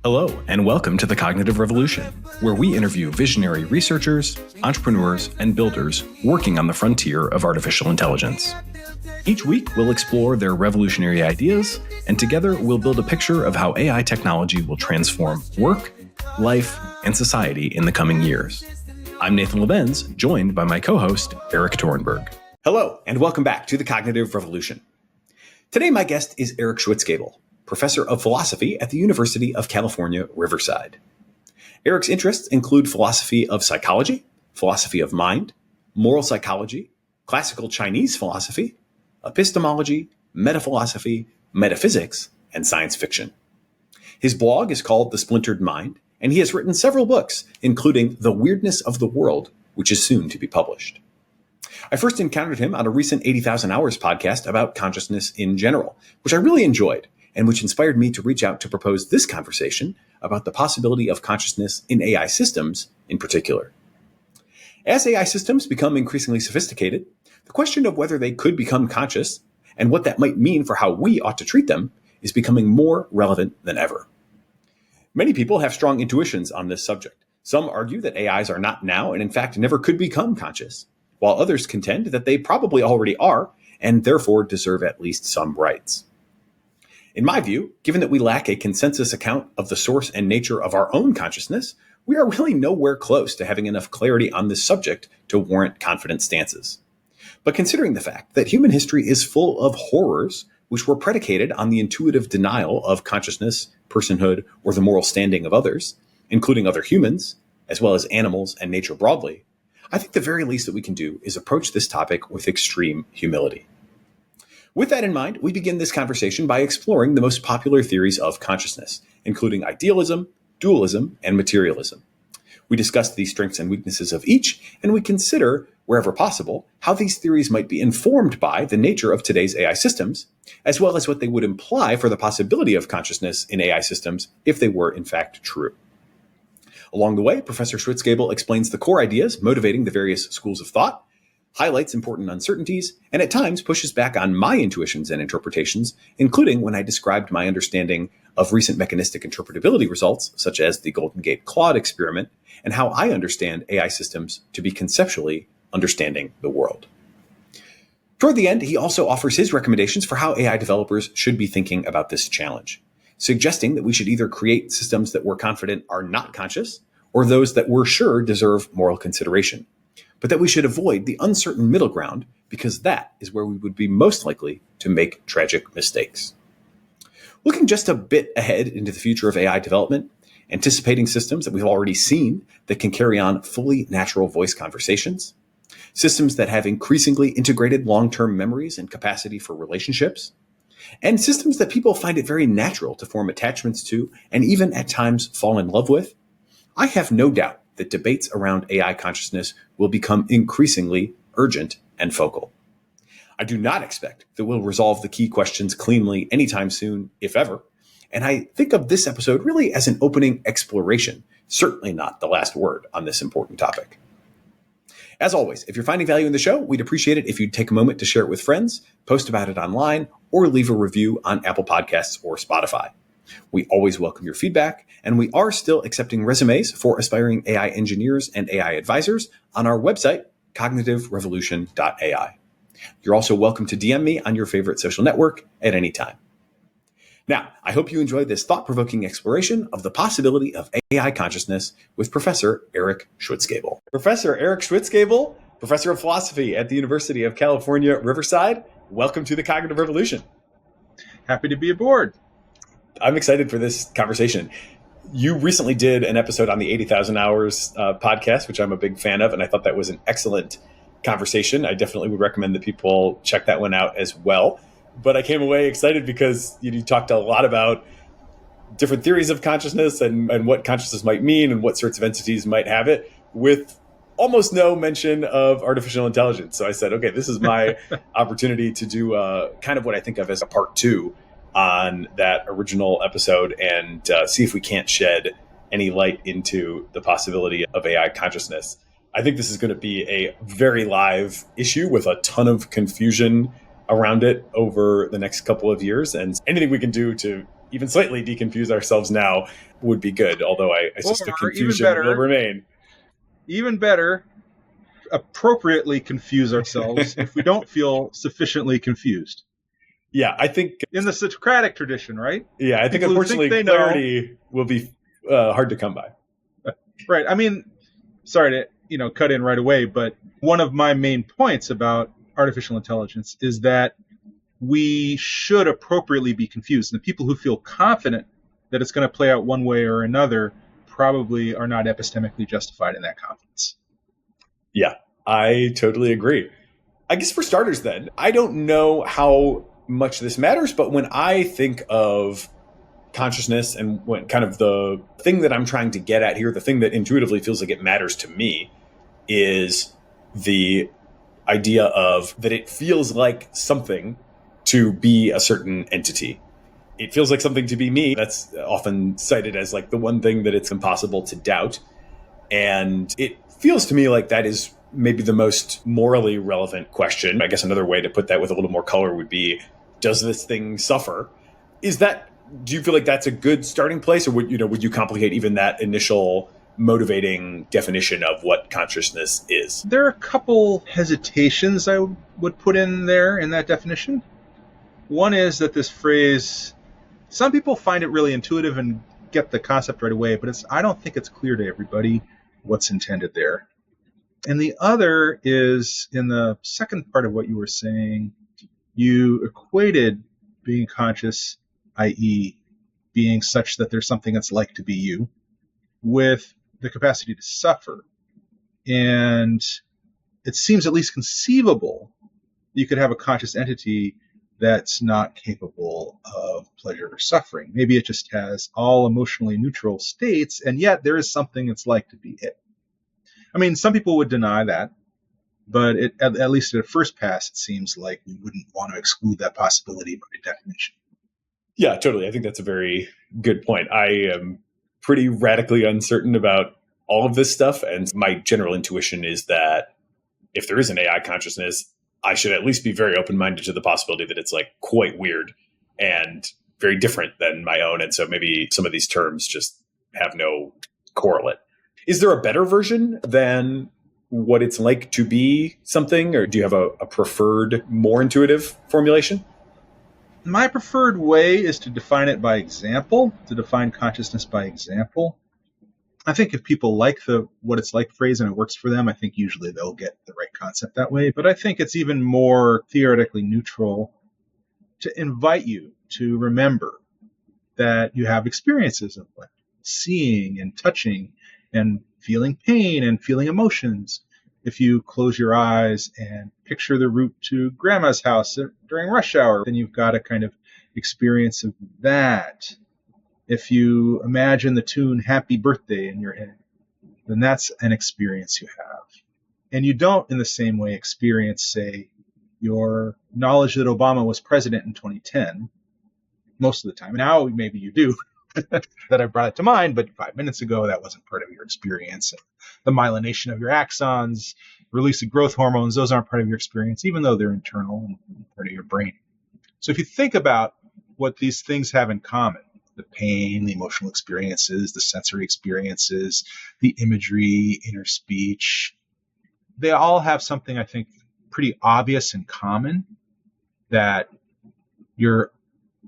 Hello, and welcome to The Cognitive Revolution, where we interview visionary researchers, entrepreneurs, and builders working on the frontier of artificial intelligence. Each week, we'll explore their revolutionary ideas, and together we'll build a picture of how AI technology will transform work, life, and society in the coming years. I'm Nathan Lebenz, joined by my co-host, Eric Torenberg. Hello, and welcome back to The Cognitive Revolution. Today, my guest is Eric Schwitzgebel, professor of philosophy at the University of California, Riverside. Eric's interests include philosophy of psychology, philosophy of mind, moral psychology, classical Chinese philosophy, epistemology, metaphilosophy, metaphysics, and science fiction. His blog is called The Splintered Mind, and he has written several books, including The Weirdness of the World, which is soon to be published. I first encountered him on a recent 80,000 Hours podcast about consciousness in general, which I really enjoyed, and which inspired me to reach out to propose this conversation about the possibility of consciousness in AI systems in particular. As AI systems become increasingly sophisticated, the question of whether they could become conscious and what that might mean for how we ought to treat them is becoming more relevant than ever. Many people have strong intuitions on this subject. Some argue that AIs are not now and in fact never could become conscious, while others contend that they probably already are and therefore deserve at least some rights. In my view, given that we lack a consensus account of the source and nature of our own consciousness, we are really nowhere close to having enough clarity on this subject to warrant confident stances. But considering the fact that human history is full of horrors which were predicated on the intuitive denial of consciousness, personhood, or the moral standing of others, including other humans, as well as animals and nature broadly, I think the very least that we can do is approach this topic with extreme humility. With that in mind, we begin this conversation by exploring the most popular theories of consciousness, including idealism, dualism, and materialism. We discuss the strengths and weaknesses of each, and we consider, wherever possible, how these theories might be informed by the nature of today's AI systems, as well as what they would imply for the possibility of consciousness in AI systems if they were in fact true. Along the way, Professor Schwitzgebel explains the core ideas motivating the various schools of thought, highlights important uncertainties, and at times pushes back on my intuitions and interpretations, including when I described my understanding of recent mechanistic interpretability results, such as the Golden Gate Claude experiment, and how I understand AI systems to be conceptually understanding the world. Toward the end, he also offers his recommendations for how AI developers should be thinking about this challenge, suggesting that we should either create systems that we're confident are not conscious, or those that we're sure deserve moral consideration, but that we should avoid the uncertain middle ground because that is where we would be most likely to make tragic mistakes. Looking just a bit ahead into the future of AI development, anticipating systems that we've already seen that can carry on fully natural voice conversations, systems that have increasingly integrated long-term memories and capacity for relationships, and systems that people find it very natural to form attachments to and even at times fall in love with, I have no doubt that debates around AI consciousness will become increasingly urgent and focal. I do not expect that we'll resolve the key questions cleanly anytime soon, if ever, and I think of this episode really as an opening exploration, certainly not the last word on this important topic. As always, if you're finding value in the show, we'd appreciate it if you'd take a moment to share it with friends, post about it online, or leave a review on Apple Podcasts or Spotify. We always welcome your feedback, and we are still accepting resumes for aspiring AI engineers and AI advisors on our website, cognitiverevolution.ai. You're also welcome to DM me on your favorite social network at any time. Now, I hope you enjoyed this thought-provoking exploration of the possibility of AI consciousness with Professor Eric Schwitzgebel. Professor Eric Schwitzgebel, Professor of Philosophy at the University of California, Riverside, welcome to the Cognitive Revolution. Happy to be aboard. I'm excited for this conversation. You recently did an episode on the 80,000 Hours podcast, which I'm a big fan of, and I thought that was an excellent conversation. I definitely would recommend that people check that one out as well. But I came away excited because you talked a lot about different theories of consciousness and what consciousness might mean and what sorts of entities might have it, with almost no mention of artificial intelligence. So I said, okay, this is my opportunity to do kind of what I think of as a part two on that original episode and see if we can't shed any light into the possibility of AI consciousness. I think this is going to be a very live issue with a ton of confusion around it over the next couple of years. And anything we can do to even slightly deconfuse ourselves now would be good, although I suspect confusion will remain. Even better, appropriately confuse ourselves if we don't feel sufficiently confused. Yeah, I think... in the Socratic tradition, right? Yeah, I think unfortunately clarity will be hard to come by. Right. I mean, sorry to cut in right away, but one of my main points about artificial intelligence is that we should appropriately be confused. And the people who feel confident that it's going to play out one way or another probably are not epistemically justified in that confidence. Yeah, I totally agree. I guess for starters then, I don't know how much this matters, but when I think of consciousness and when kind of the thing that I'm trying to get at here, the thing that intuitively feels like it matters to me is the idea of that it feels like something to be a certain entity. It feels like something to be me. That's often cited as like the one thing that it's impossible to doubt. And it feels to me like that is maybe the most morally relevant question. I guess another way to put that with a little more color would be, does this thing suffer? Do you feel like that's a good starting place, or would you complicate even that initial motivating definition of what consciousness is? There are a couple hesitations I would put in there in that definition. One is that this phrase, some people find it really intuitive and get the concept right away, but I don't think it's clear to everybody what's intended there. And the other is in the second part of what you were saying, you equated being conscious, i.e. being such that there's something that's like to be you, with the capacity to suffer. And it seems at least conceivable you could have a conscious entity that's not capable of pleasure or suffering. Maybe it just has all emotionally neutral states, and yet there is something that's like to be it. I mean, some people would deny that, but at least at a first pass, it seems like we wouldn't want to exclude that possibility by definition. Yeah, totally. I think that's a very good point. I am pretty radically uncertain about all of this stuff. And my general intuition is that if there is an AI consciousness, I should at least be very open-minded to the possibility that it's like quite weird and very different than my own. And so maybe some of these terms just have no correlate. Is there a better version than what it's like to be something? Or do you have a preferred, more intuitive formulation? My preferred way is to define it by example, to define consciousness by example. I think if people like the what it's like phrase and it works for them, I think usually they'll get the right concept that way. But I think it's even more theoretically neutral to invite you to remember that you have experiences of like seeing and touching and feeling pain and feeling emotions. If you close your eyes and picture the route to grandma's house during rush hour, then you've got a kind of experience of that. If you imagine the tune Happy Birthday in your head, then that's an experience you have. And you don't in the same way experience, say, your knowledge that Obama was president in 2010 most of the time. Now maybe you do. That I brought it to mind, but 5 minutes ago, that wasn't part of your experience. The myelination of your axons, release of growth hormones, those aren't part of your experience, even though they're internal and part of your brain. So if you think about what these things have in common, the pain, the emotional experiences, the sensory experiences, the imagery, inner speech, they all have something, I think, pretty obvious in common, that you're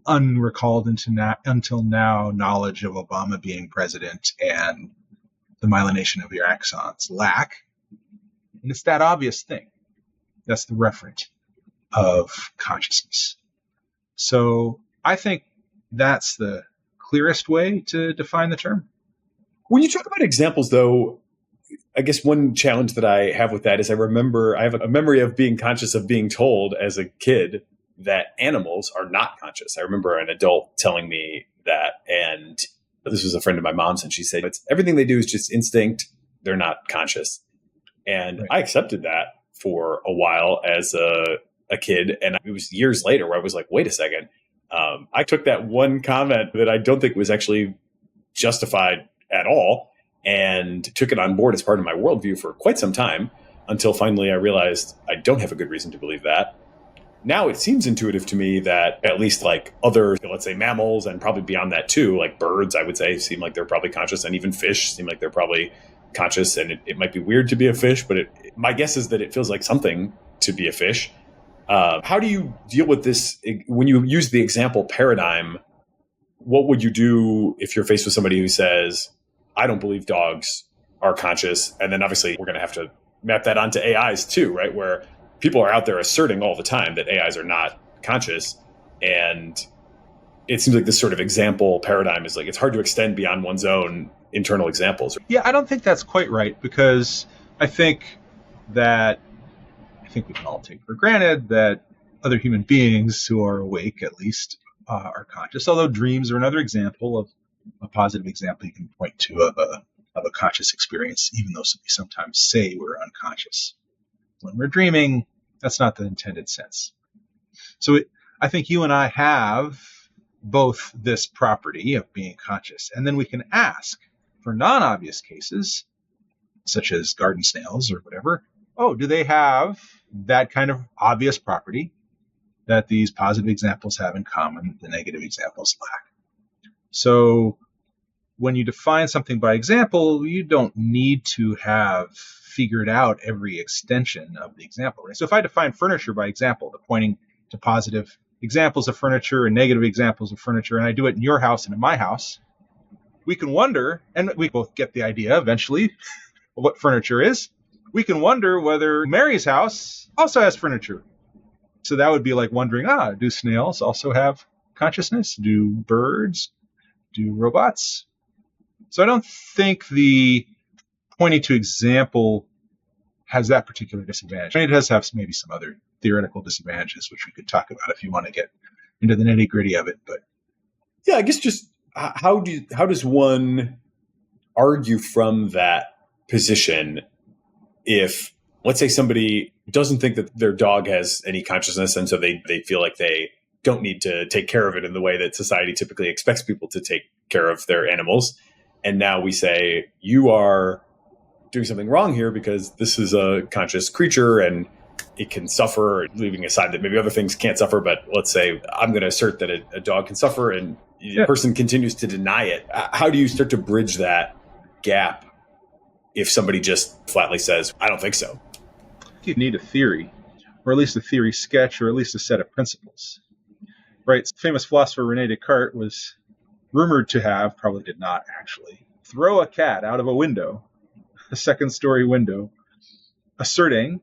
unrecalled until now knowledge of Obama being president and the myelination of your axons lack. And it's that obvious thing. That's the referent of consciousness. So I think that's the clearest way to define the term. When you talk about examples, though, I guess one challenge that I have with that is I have a memory of being conscious of being told as a kid that animals are not conscious. I remember an adult telling me that, and this was a friend of my mom's, and she said, everything they do is just instinct. They're not conscious. And right. I accepted that for a while as a kid. And it was years later where I was like, wait a second. I took that one comment that I don't think was actually justified at all and took it on board as part of my worldview for quite some time until finally I realized I don't have a good reason to believe that. Now it seems intuitive to me that at least like other, let's say mammals, and probably beyond that too, like birds, I would say, seem like they're probably conscious, and even fish seem like they're probably conscious. And it might be weird to be a fish, but my guess is that it feels like something to be a fish. How do you deal with this when you use the example paradigm? What would you do if you're faced with somebody who says, I don't believe dogs are conscious? And then obviously we're going to have to map that onto AIs too, right? Where people are out there asserting all the time that AIs are not conscious. And it seems like this sort of example paradigm is like, it's hard to extend beyond one's own internal examples. Yeah, I don't think that's quite right, because I think we can all take for granted that other human beings who are awake, at least, are conscious. Although dreams are another example of a positive example you can point to of a conscious experience, even though we sometimes say we're unconscious. When we're dreaming, that's not the intended sense. So I think you and I have both this property of being conscious, and then we can ask for non-obvious cases, such as garden snails or whatever, do they have that kind of obvious property that these positive examples have in common, the negative examples lack? So when you define something by example, you don't need to have figured out every extension of the example, right? So if I define furniture by example, pointing to positive examples of furniture and negative examples of furniture, and I do it in your house and in my house, we can wonder, and we both get the idea eventually of what furniture is. We can wonder whether Mary's house also has furniture. So that would be like wondering, do snails also have consciousness? Do birds? Do robots? So I don't think the pointing to example has that particular disadvantage. I mean, it does have maybe some other theoretical disadvantages, which we could talk about if you want to get into the nitty-gritty of it. But yeah, I guess just how does one argue from that position if, let's say, somebody doesn't think that their dog has any consciousness, and so they feel like they don't need to take care of it in the way that society typically expects people to take care of their animals. And now we say, you are doing something wrong here because this is a conscious creature and it can suffer, leaving aside that maybe other things can't suffer. But let's say I'm going to assert that a dog can suffer, and the person continues to deny it. How do you start to bridge that gap if somebody just flatly says, I don't think so? You need a theory, or at least a theory sketch, or at least a set of principles. Right? Famous philosopher Rene Descartes was rumored to have, probably did not actually, throw a cat out of a window, a second-story window, asserting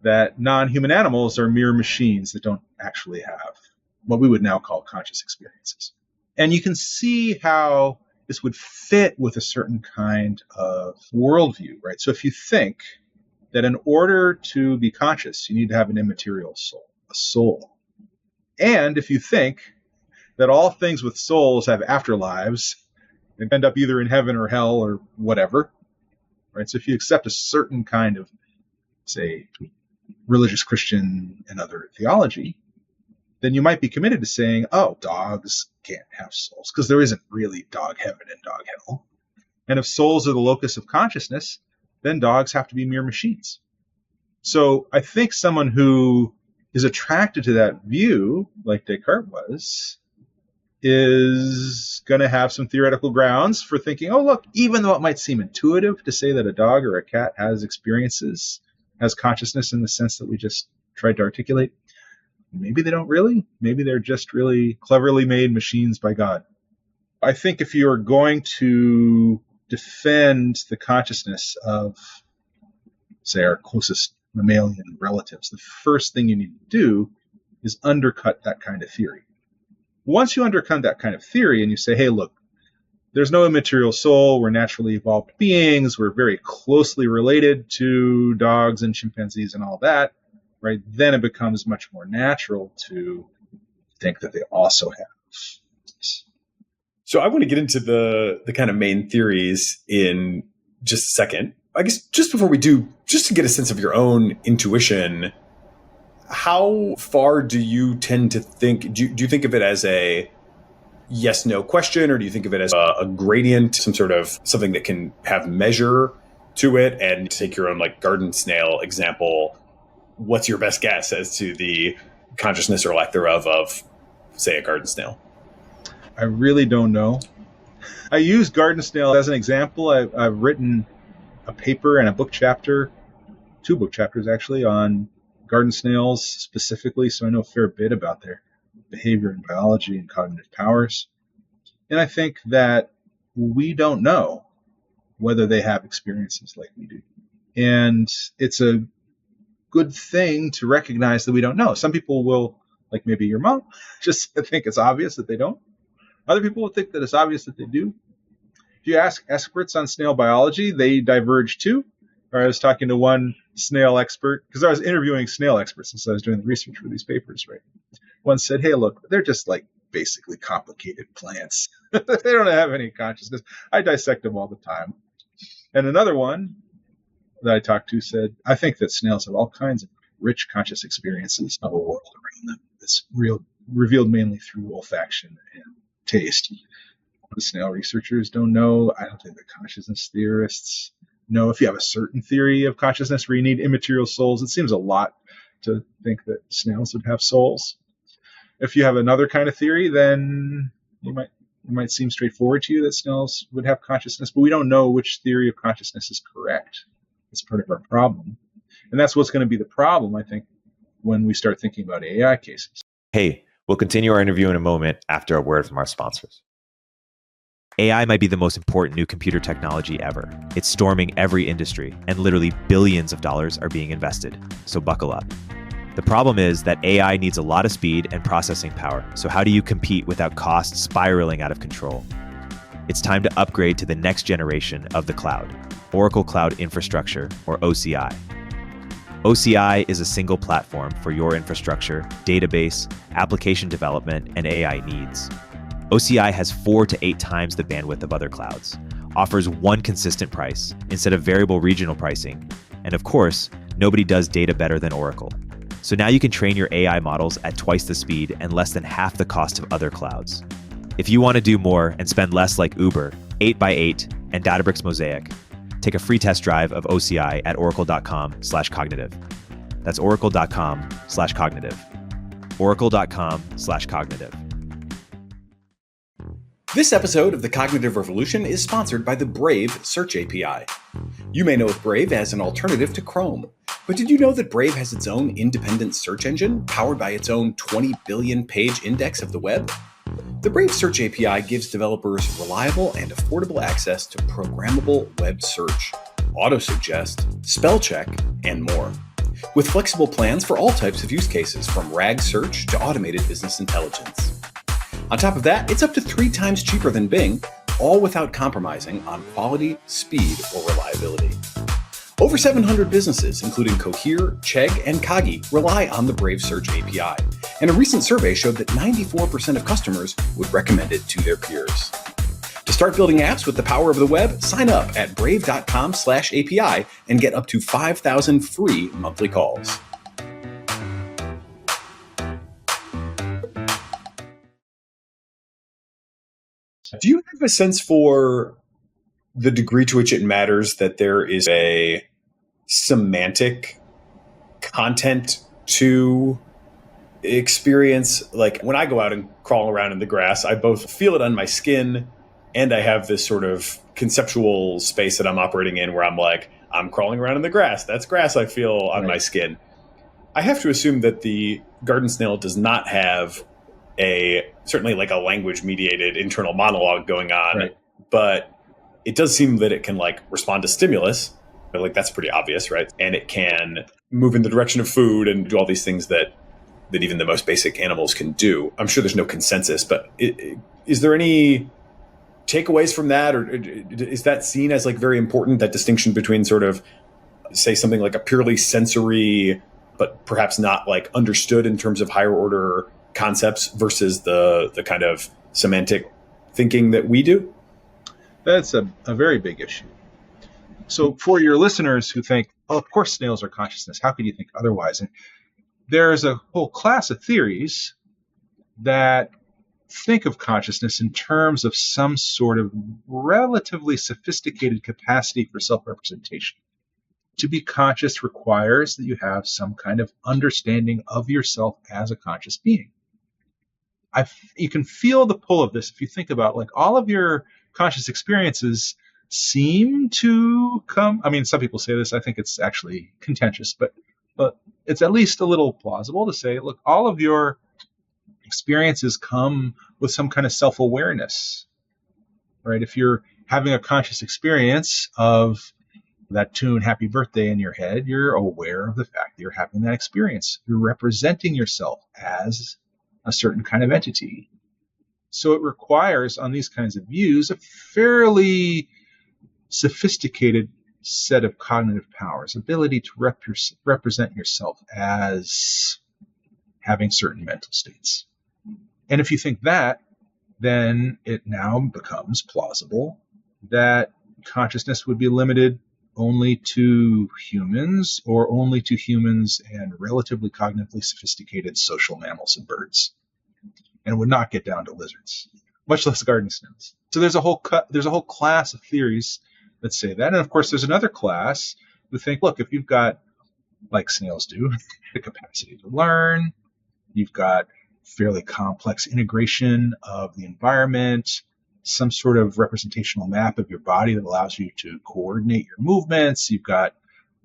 that non-human animals are mere machines that don't actually have what we would now call conscious experiences. And you can see how this would fit with a certain kind of worldview, right? So if you think that in order to be conscious, you need to have an immaterial soul, a soul. And if you think that all things with souls have afterlives and end up either in heaven or hell or whatever, right? So if you accept a certain kind of, say, religious Christian and other theology, then you might be committed to saying, dogs can't have souls because there isn't really dog heaven and dog hell. And if souls are the locus of consciousness, then dogs have to be mere machines. So I think someone who is attracted to that view, like Descartes was, is going to have some theoretical grounds for thinking, look, even though it might seem intuitive to say that a dog or a cat has experiences, has consciousness in the sense that we just tried to articulate, maybe they don't really. Maybe they're just really cleverly made machines by God. I think if you're going to defend the consciousness of, say, our closest mammalian relatives, the first thing you need to do is undercut that kind of theory. Once you undercut that kind of theory and you say, hey, look, there's no immaterial soul, we're naturally evolved beings, we're very closely related to dogs and chimpanzees and all that, right? Then it becomes much more natural to think that they also have. So I want to get into the kind of main theories in just a second. I guess just before we do, just to get a sense of your own intuition, how far do you tend to think, do you think of it as a yes-no question, or do you think of it as a gradient, some sort of something that can have measure to it? And take your own like garden snail example, what's your best guess as to the consciousness or lack thereof of, say, a garden snail? I really don't know. I use garden snail as an example. I've written a paper and a book chapter, 2 book chapters actually, on garden snails specifically, so I know a fair bit about their behavior and biology and cognitive powers. And I think that we don't know whether they have experiences like we do. And it's a good thing to recognize that we don't know. Some people will, like maybe your mom, just think it's obvious that they don't. Other people will think that it's obvious that they do. If you ask experts on snail biology, they diverge too. Or I was talking to one snail expert, because I was interviewing snail experts since I was doing the research for these papers, right? One said, hey, look, they're just like basically complicated plants. They don't have any consciousness. I dissect them all the time. And another one that I talked to said, I think that snails have all kinds of rich conscious experiences of a world around them that's revealed mainly through olfaction and taste. The snail researchers don't know. I don't think the consciousness theorists know. If you have a certain theory of consciousness where you need immaterial souls, it seems a lot to think that snails would have souls. If you have another kind of theory, then it might seem straightforward to you that snails would have consciousness, but we don't know which theory of consciousness is correct. It's part of our problem. And that's what's going to be the problem, I think, when we start thinking about AI cases. Hey, we'll continue our interview in a moment after a word from our sponsors. AI might be the most important new computer technology ever. It's storming every industry, and literally billions of dollars are being invested. So buckle up. The problem is that AI needs a lot of speed and processing power. So how do you compete without costs spiraling out of control? It's time to upgrade to the next generation of the cloud, Oracle Cloud Infrastructure, or OCI. OCI is a single platform for your infrastructure, database, application development, and AI needs. OCI has 4 to 8 times the bandwidth of other clouds, offers one consistent price instead of variable regional pricing, and of course, nobody does data better than Oracle. So now you can train your AI models at twice the speed and less than half the cost of other clouds. If you want to do more and spend less like Uber, 8x8, and Databricks Mosaic, take a free test drive of OCI at oracle.com/cognitive. That's oracle.com/cognitive. Oracle.com/cognitive. This episode of The Cognitive Revolution is sponsored by the Brave Search API. You may know of Brave as an alternative to Chrome, but did you know that Brave has its own independent search engine powered by its own 20 billion page index of the web? The Brave Search API gives developers reliable and affordable access to programmable web search, auto-suggest, spell check, and more. With flexible plans for all types of use cases, from RAG search to automated business intelligence. On top of that, it's up to 3 times cheaper than Bing, all without compromising on quality, speed, or reliability. Over 700 businesses, including Cohere, Chegg, and Kagi, rely on the Brave Search API, and a recent survey showed that 94% of customers would recommend it to their peers. To start building apps with the power of the web, sign up at brave.com/API and get up to 5,000 free monthly calls. Do you have a sense for the degree to which it matters that there is a semantic content to experience? Like when I go out and crawl around in the grass, I both feel it on my skin and I have this sort of conceptual space that I'm operating in where I'm like, I'm crawling around in the grass. That's grass I feel on my skin. I have to assume that the garden snail does not have certainly like a language mediated internal monologue going on, but it does seem that it can like respond to stimulus. Like that's pretty obvious, right? And it can move in the direction of food and do all these things that even the most basic animals can do. I'm sure there's no consensus, but is there any takeaways from that? Or is that seen as like very important, that distinction between sort of say something like a purely sensory, but perhaps not like understood in terms of higher order concepts versus the kind of semantic thinking that we do? That's a very big issue. So for your listeners who think, oh, of course snails are consciousness, how could you think otherwise? And there's a whole class of theories that think of consciousness in terms of some sort of relatively sophisticated capacity for self-representation. To be conscious requires that you have some kind of understanding of yourself as a conscious being. You can feel the pull of this if you think about, like, all of your conscious experiences seem to come. I mean, some people say this. I think it's actually contentious, but it's at least a little plausible to say, look, all of your experiences come with some kind of self-awareness, right? If you're having a conscious experience of that tune Happy Birthday in your head, you're aware of the fact that you're having that experience. You're representing yourself as a certain kind of entity. So it requires, on these kinds of views, a fairly sophisticated set of cognitive powers, ability to represent yourself as having certain mental states. And if you think that, then it now becomes plausible that consciousness would be limited only to humans, or only to humans and relatively cognitively sophisticated social mammals and birds, and would not get down to lizards, much less garden snails. So there's a whole class of theories that say that. And of course, there's another class who think, look, if you've got, like snails do, the capacity to learn, you've got fairly complex integration of the environment, some sort of representational map of your body that allows you to coordinate your movements. You've got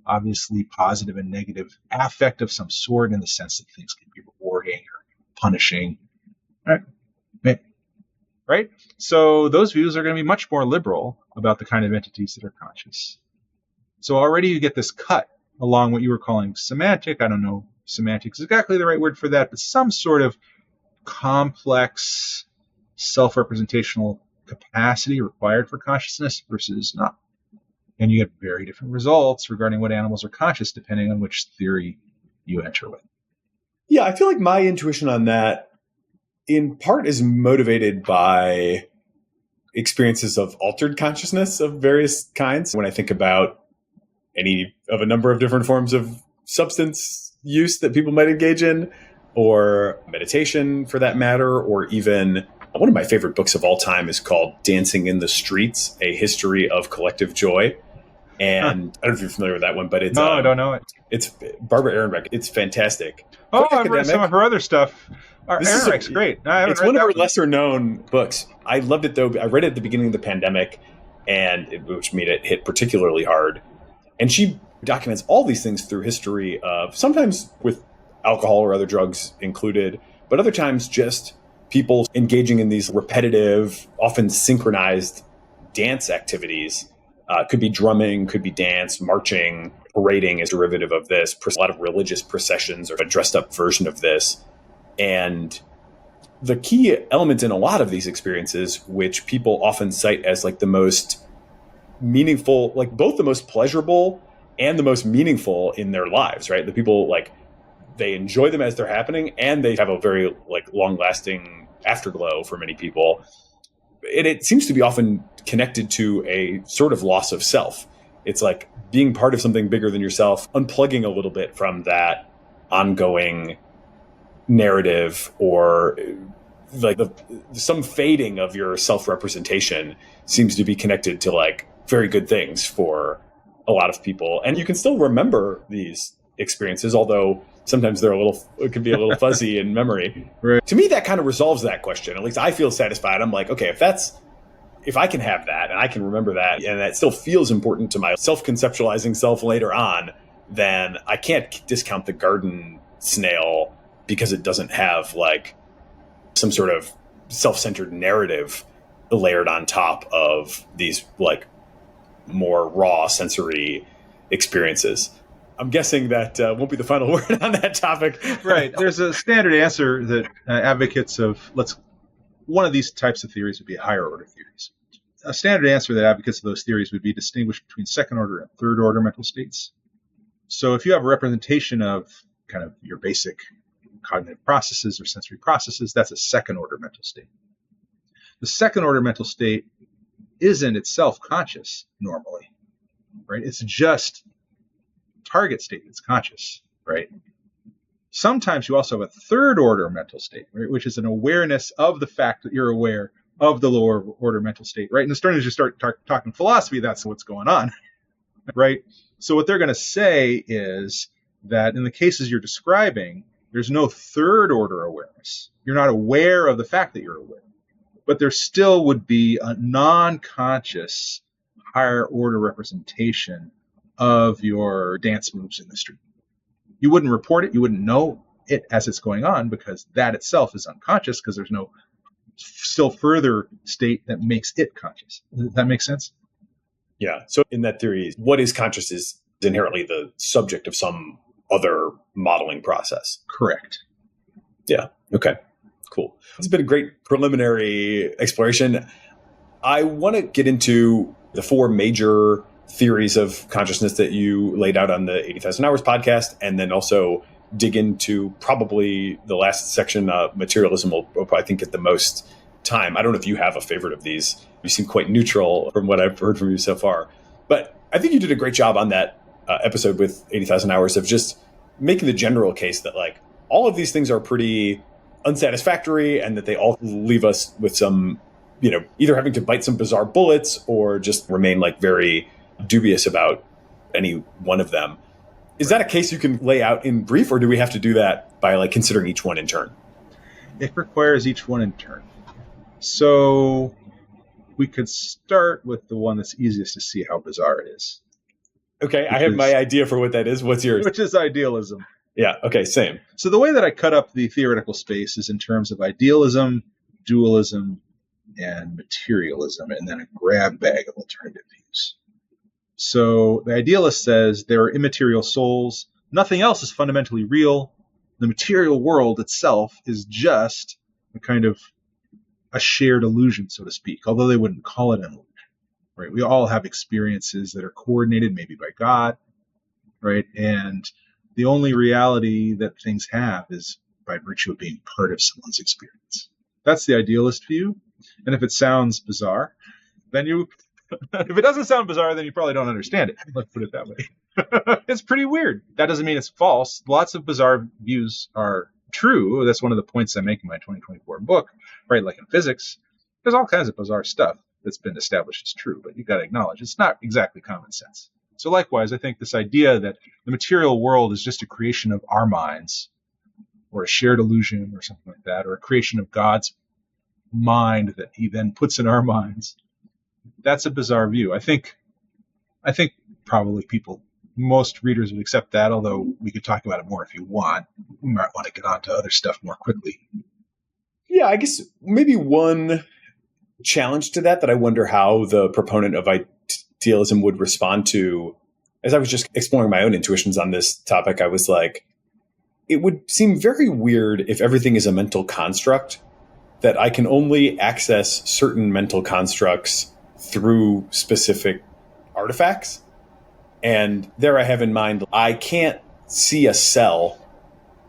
obviously positive and negative affect of some sort, in the sense that things can be rewarding or punishing. Right? So those views are going to be much more liberal about the kind of entities that are conscious. So already you get this cut along what you were calling semantic. I don't know if semantic is exactly the right word for that, but some sort of complex self-representational capacity required for consciousness versus not. And you get very different results regarding what animals are conscious depending on which theory you enter with. Yeah, I feel like my intuition on that in part is motivated by experiences of altered consciousness of various kinds. When I think about any of a number of different forms of substance use that people might engage in, or meditation for that matter, or even one of my favorite books of all time is called Dancing in the Streets, A History of Collective Joy. And I don't know if you're familiar with that one, but it's... No, I don't know it. It's Barbara Ehrenreich. It's fantastic. Oh, I've read some of her other stuff. Ehrenreich's great. It's one of her lesser known books. I loved it, though. I read it at the beginning of the pandemic, which made it hit particularly hard. And she documents all these things through history of, sometimes with alcohol or other drugs included, but other times just people engaging in these repetitive, often synchronized dance activities. Could be drumming, could be dance, marching, parading is derivative of this. A lot of religious processions are a dressed up version of this. And the key element in a lot of these experiences, which people often cite as like the most meaningful, like both the most pleasurable and the most meaningful in their lives, right? The people, like, they enjoy them as they're happening, and they have a very like long lasting afterglow for many people. And it seems to be often connected to a sort of loss of self. It's like being part of something bigger than yourself, unplugging a little bit from that ongoing narrative, or like some fading of your self-representation seems to be connected to like very good things for a lot of people. And you can still remember these experiences, although sometimes it can be a little fuzzy in memory. Right. To me, that kind of resolves that question. At least I feel satisfied. I'm like, okay, if I can have that and I can remember that, and that still feels important to my self-conceptualizing self later on, then I can't discount the garden snail because it doesn't have like some sort of self-centered narrative layered on top of these like more raw sensory experiences. I'm guessing that won't be the final word on that topic. Right. There's a standard answer that advocates of one of these types of theories would be higher order theories. A standard answer that advocates of those theories would be distinguished between second order and third order mental states. So if you have a representation of kind of your basic cognitive processes or sensory processes, that's a second order mental state. The second order mental state isn't itself conscious normally, right? It's just target state that's conscious, right? Sometimes you also have a third order mental state, right, which is an awareness of the fact that you're aware of the lower order mental state, right? And as soon as you start talking philosophy, that's what's going on. right? So what they're going to say is that in the cases you're describing, there's no third order awareness. You're not aware of the fact that you're aware. But there still would be a non-conscious higher order representation of your dance moves in the street. You wouldn't report it. You wouldn't know it as it's going on because that itself is unconscious because there's no still further state that makes it conscious. Does that make sense? Yeah. So in that theory, what is conscious is inherently the subject of some other modeling process. Correct. Yeah. Okay. Cool. It's been a great preliminary exploration. I want to get into the four major theories of consciousness that you laid out on the 80,000 Hours podcast, and then also dig into probably the last section, materialism will probably think get the most time. I don't know if you have a favorite of these. You seem quite neutral from what I've heard from you so far. But I think you did a great job on that episode with 80,000 Hours of just making the general case that like all of these things are pretty unsatisfactory and that they all leave us with some, either having to bite some bizarre bullets or just remain like very dubious about any one of them. Is that a case you can lay out in brief, or do we have to do that by like considering each one in turn? It requires each one in turn. So we could start with the one that's easiest to see how bizarre it is. Okay, I have my idea for what that is. What's yours? Which is idealism. Yeah, okay, same. So the way that I cut up the theoretical space is in terms of idealism, dualism, and materialism, and then a grab bag of alternative views. So the idealist says there are immaterial souls. Nothing else is fundamentally real. The material world itself is just a kind of a shared illusion, so to speak, although they wouldn't call it an illusion. Right? We all have experiences that are coordinated maybe by God, right? And the only reality that things have is by virtue of being part of someone's experience. That's the idealist view. And if it sounds bizarre, then if it doesn't sound bizarre, then you probably don't understand it. Let's put it that way. It's pretty weird. That doesn't mean it's false. Lots of bizarre views are true. That's one of the points I make in my 2024 book, right? Like in physics, there's all kinds of bizarre stuff that's been established as true, but you've got to acknowledge it's not exactly common sense. So likewise, I think this idea that the material world is just a creation of our minds or a shared illusion or something like that, or a creation of God's mind that he then puts in our minds, that's a bizarre view. I think probably most readers would accept that, although we could talk about it more if you want. We might want to get on to other stuff more quickly. Yeah, I guess maybe one challenge to that I wonder how the proponent of idealism would respond to. As I was just exploring my own intuitions on this topic, I was like, it would seem very weird if everything is a mental construct, that I can only access certain mental constructs through specific artifacts. And there I have in mind, I can't see a cell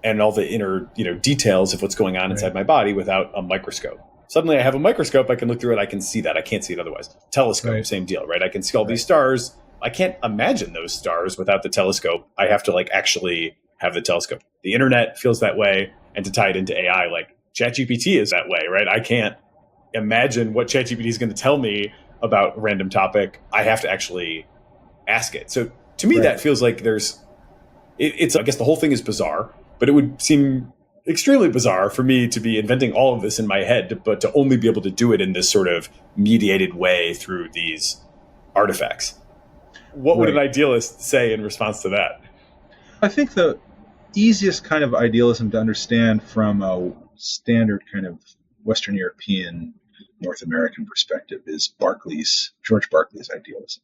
and all the inner, details of what's going on inside my body without a microscope. Suddenly I have a microscope, I can look through it, I can see that. I can't see it otherwise. Telescope, Same deal, right? I can see all these stars. I can't imagine those stars without the telescope. I have to actually have the telescope. The internet feels that way. And to tie it into AI, ChatGPT is that way, right? I can't imagine what ChatGPT is going to tell me about a random topic. I have to actually ask it. So to me, that feels like it's, I guess the whole thing is bizarre, but it would seem extremely bizarre for me to be inventing all of this in my head, but to only be able to do it in this sort of mediated way through these artifacts. What would an idealist say in response to that? I think the easiest kind of idealism to understand from a standard kind of Western European, North American perspective is George Berkeley's idealism.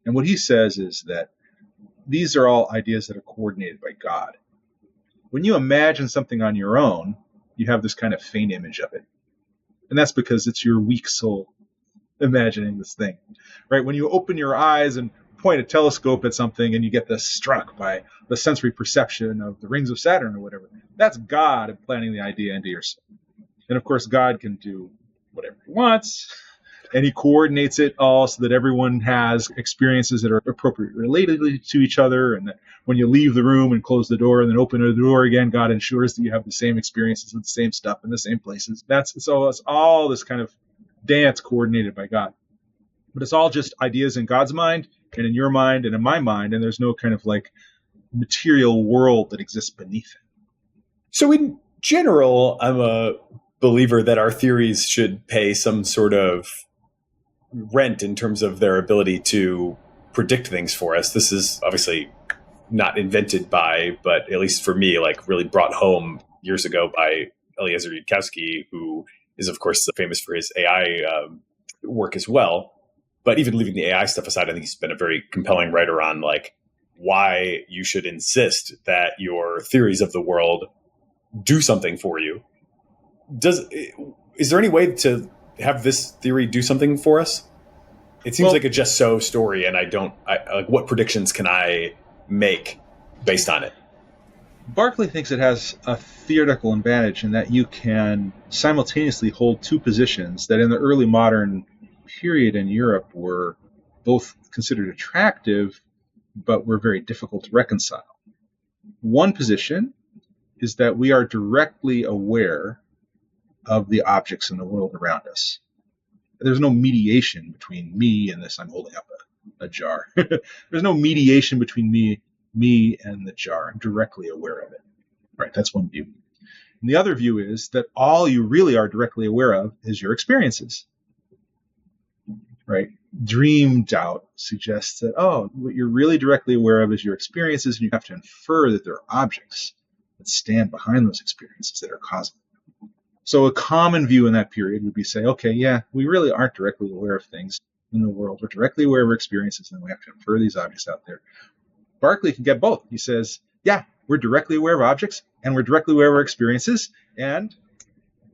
And what he says is that these are all ideas that are coordinated by God. When you imagine something on your own, you have this kind of faint image of it. And that's because it's your weak soul imagining this thing, right? When you open your eyes and point a telescope at something and you get struck by the sensory perception of the rings of Saturn or whatever, that's God implanting the idea into your soul. And of course, God can do whatever he wants, and he coordinates it all so that everyone has experiences that are appropriately related to each other, and that when you leave the room and close the door and then open the door again, God ensures that you have the same experiences with the same stuff in the same places. It's all this kind of dance coordinated by God. But it's all just ideas in God's mind, and in your mind and in my mind, and there's no kind of like material world that exists beneath it. So in general, I'm a believer that our theories should pay some sort of rent in terms of their ability to predict things for us. This is obviously not invented by, but at least for me, like really brought home years ago by Eliezer Yudkowsky, who is, of course, famous for his AI work as well. But even leaving the AI stuff aside, I think he's been a very compelling writer on like why you should insist that your theories of the world do something for you. Is there any way to have this theory do something for us? It seems like a just so story, and like what predictions can I make based on it? Berkeley thinks it has a theoretical advantage in that you can simultaneously hold two positions that in the early modern period in Europe were both considered attractive, but were very difficult to reconcile. One position is that we are directly aware of the objects in the world around us. There's no mediation between me and this. I'm holding up a jar. There's no mediation between me and the jar. I'm directly aware of it. Right, that's one view. And the other view is that all you really are directly aware of is your experiences. Right? Dream doubt suggests that, what you're really directly aware of is your experiences, and you have to infer that there are objects that stand behind those experiences that are causing them. So a common view in that period would be say, okay, yeah, we really aren't directly aware of things in the world. We're directly aware of our experiences, and we have to infer these objects out there. Berkeley can get both. He says, yeah, we're directly aware of objects, and we're directly aware of our experiences, and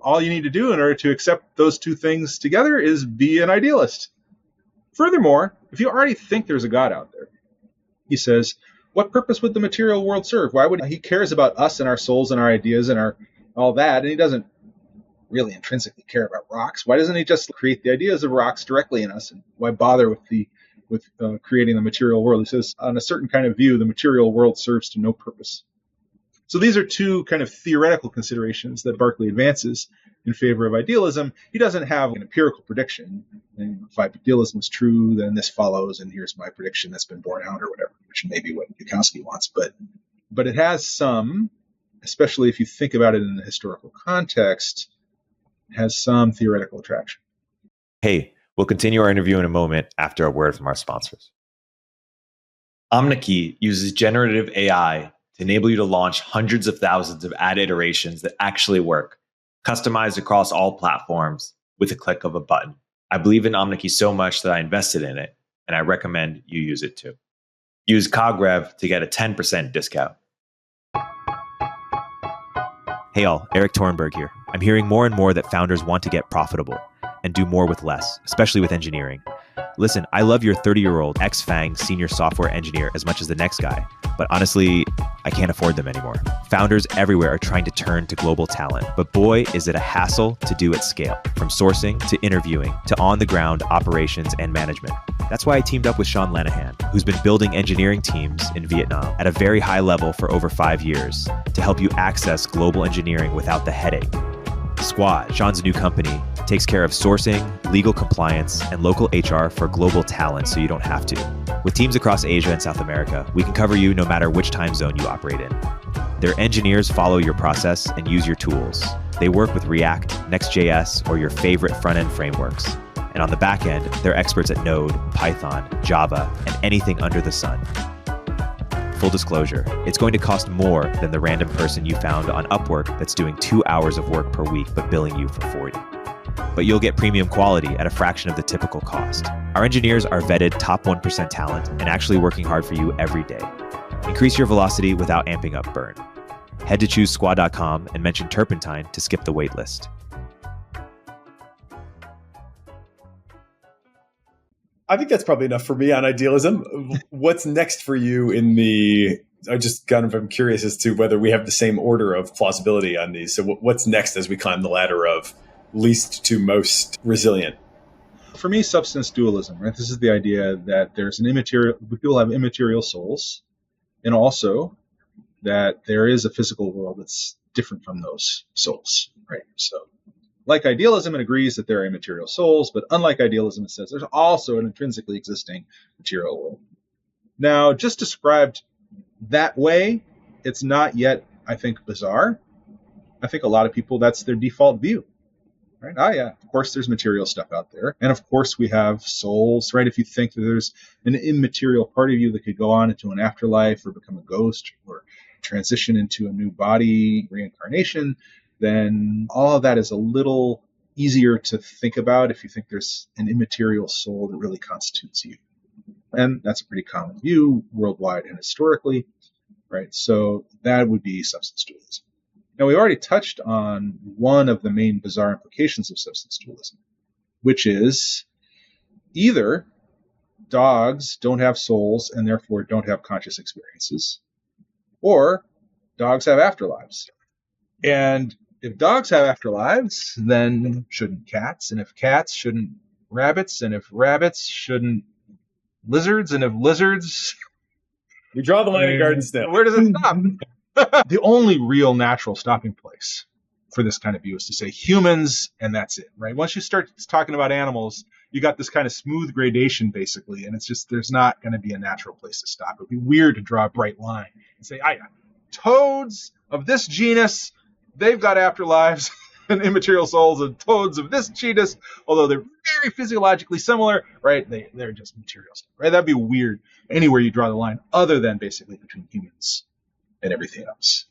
all you need to do in order to accept those two things together is be an idealist. Furthermore, if you already think there's a God out there, he says, what purpose would the material world serve? Why would he cares about us and our souls and our ideas and our all that, and he doesn't really intrinsically care about rocks? Why doesn't he just create the ideas of rocks directly in us? And why bother with creating the material world? He says, on a certain kind of view, the material world serves to no purpose. So these are two kind of theoretical considerations that Berkeley advances in favor of idealism. He doesn't have an empirical prediction. And if idealism is true, then this follows, and here's my prediction that's been borne out or whatever, which may be what Yudkowsky wants. But it has some, especially if you think about it in the historical context, has some theoretical attraction. Hey, we'll continue our interview in a moment after a word from our sponsors. Omneky uses generative AI to enable you to launch hundreds of thousands of ad iterations that actually work, customized across all platforms with a click of a button. I believe in Omneky so much that I invested in it, and I recommend you use it too. Use CogRev to get a 10% discount. Hey all, Eric Torenberg here. I'm hearing more and more that founders want to get profitable and do more with less, especially with engineering. Listen, I love your 30-year-old ex-FANG senior software engineer as much as the next guy, but honestly, I can't afford them anymore. Founders everywhere are trying to turn to global talent, but boy, is it a hassle to do at scale, from sourcing to interviewing to on-the-ground operations and management. That's why I teamed up with Sean Lanahan, who's been building engineering teams in Vietnam at a very high level for over 5 years to help you access global engineering without the headache. Squad, Sean's new company, takes care of sourcing, legal compliance, and local HR for global talent so you don't have to. With teams across Asia and South America, we can cover you no matter which time zone you operate in. Their engineers follow your process and use your tools. They work with React, Next.js, or your favorite front-end frameworks. And on the back end, they're experts at Node, Python, Java, and anything under the sun. Full disclosure, it's going to cost more than the random person you found on Upwork that's doing 2 hours of work per week but billing you for 40. But you'll get premium quality at a fraction of the typical cost. Our engineers are vetted top 1% talent and actually working hard for you every day. Increase your velocity without amping up burn. Head to choosesquad.com and mention Turpentine to skip the waitlist. I think that's probably enough for me on idealism. What's next for you I'm curious as to whether we have the same order of plausibility on these. So what's next as we climb the ladder of least to most resilient? For me, substance dualism, right? This is the idea that people have immaterial souls, and also that there is a physical world that's different from those souls, right? So like idealism, it agrees that there are immaterial souls, but unlike idealism, it says there's also an intrinsically existing material world. Now, just described that way, it's not yet, I think, bizarre. I think a lot of people, that's their default view. Right? Oh, yeah, of course there's material stuff out there. And of course we have souls, right? If you think that there's an immaterial part of you that could go on into an afterlife or become a ghost or transition into a new body, reincarnation, then all of that is a little easier to think about if you think there's an immaterial soul that really constitutes you. And that's a pretty common view worldwide and historically, right? So that would be substance dualism. Now, we already touched on one of the main bizarre implications of substance dualism, which is either dogs don't have souls and therefore don't have conscious experiences, or dogs have afterlives. And if dogs have afterlives, then shouldn't cats? And if cats, shouldn't rabbits? And if rabbits, shouldn't lizards? And if lizards... We draw the line in garden still. Where does it stop? The only real natural stopping place for this kind of view is to say humans, and that's it, right? Once you start talking about animals, you got this kind of smooth gradation, basically, and it's just there's not going to be a natural place to stop. It would be weird to draw a bright line and say, toads of this genus, they've got afterlives and immaterial souls, and toads of this genus, although they're very physiologically similar, right? They're just material stuff, right? That'd be weird anywhere you draw the line other than basically between humans and everything else,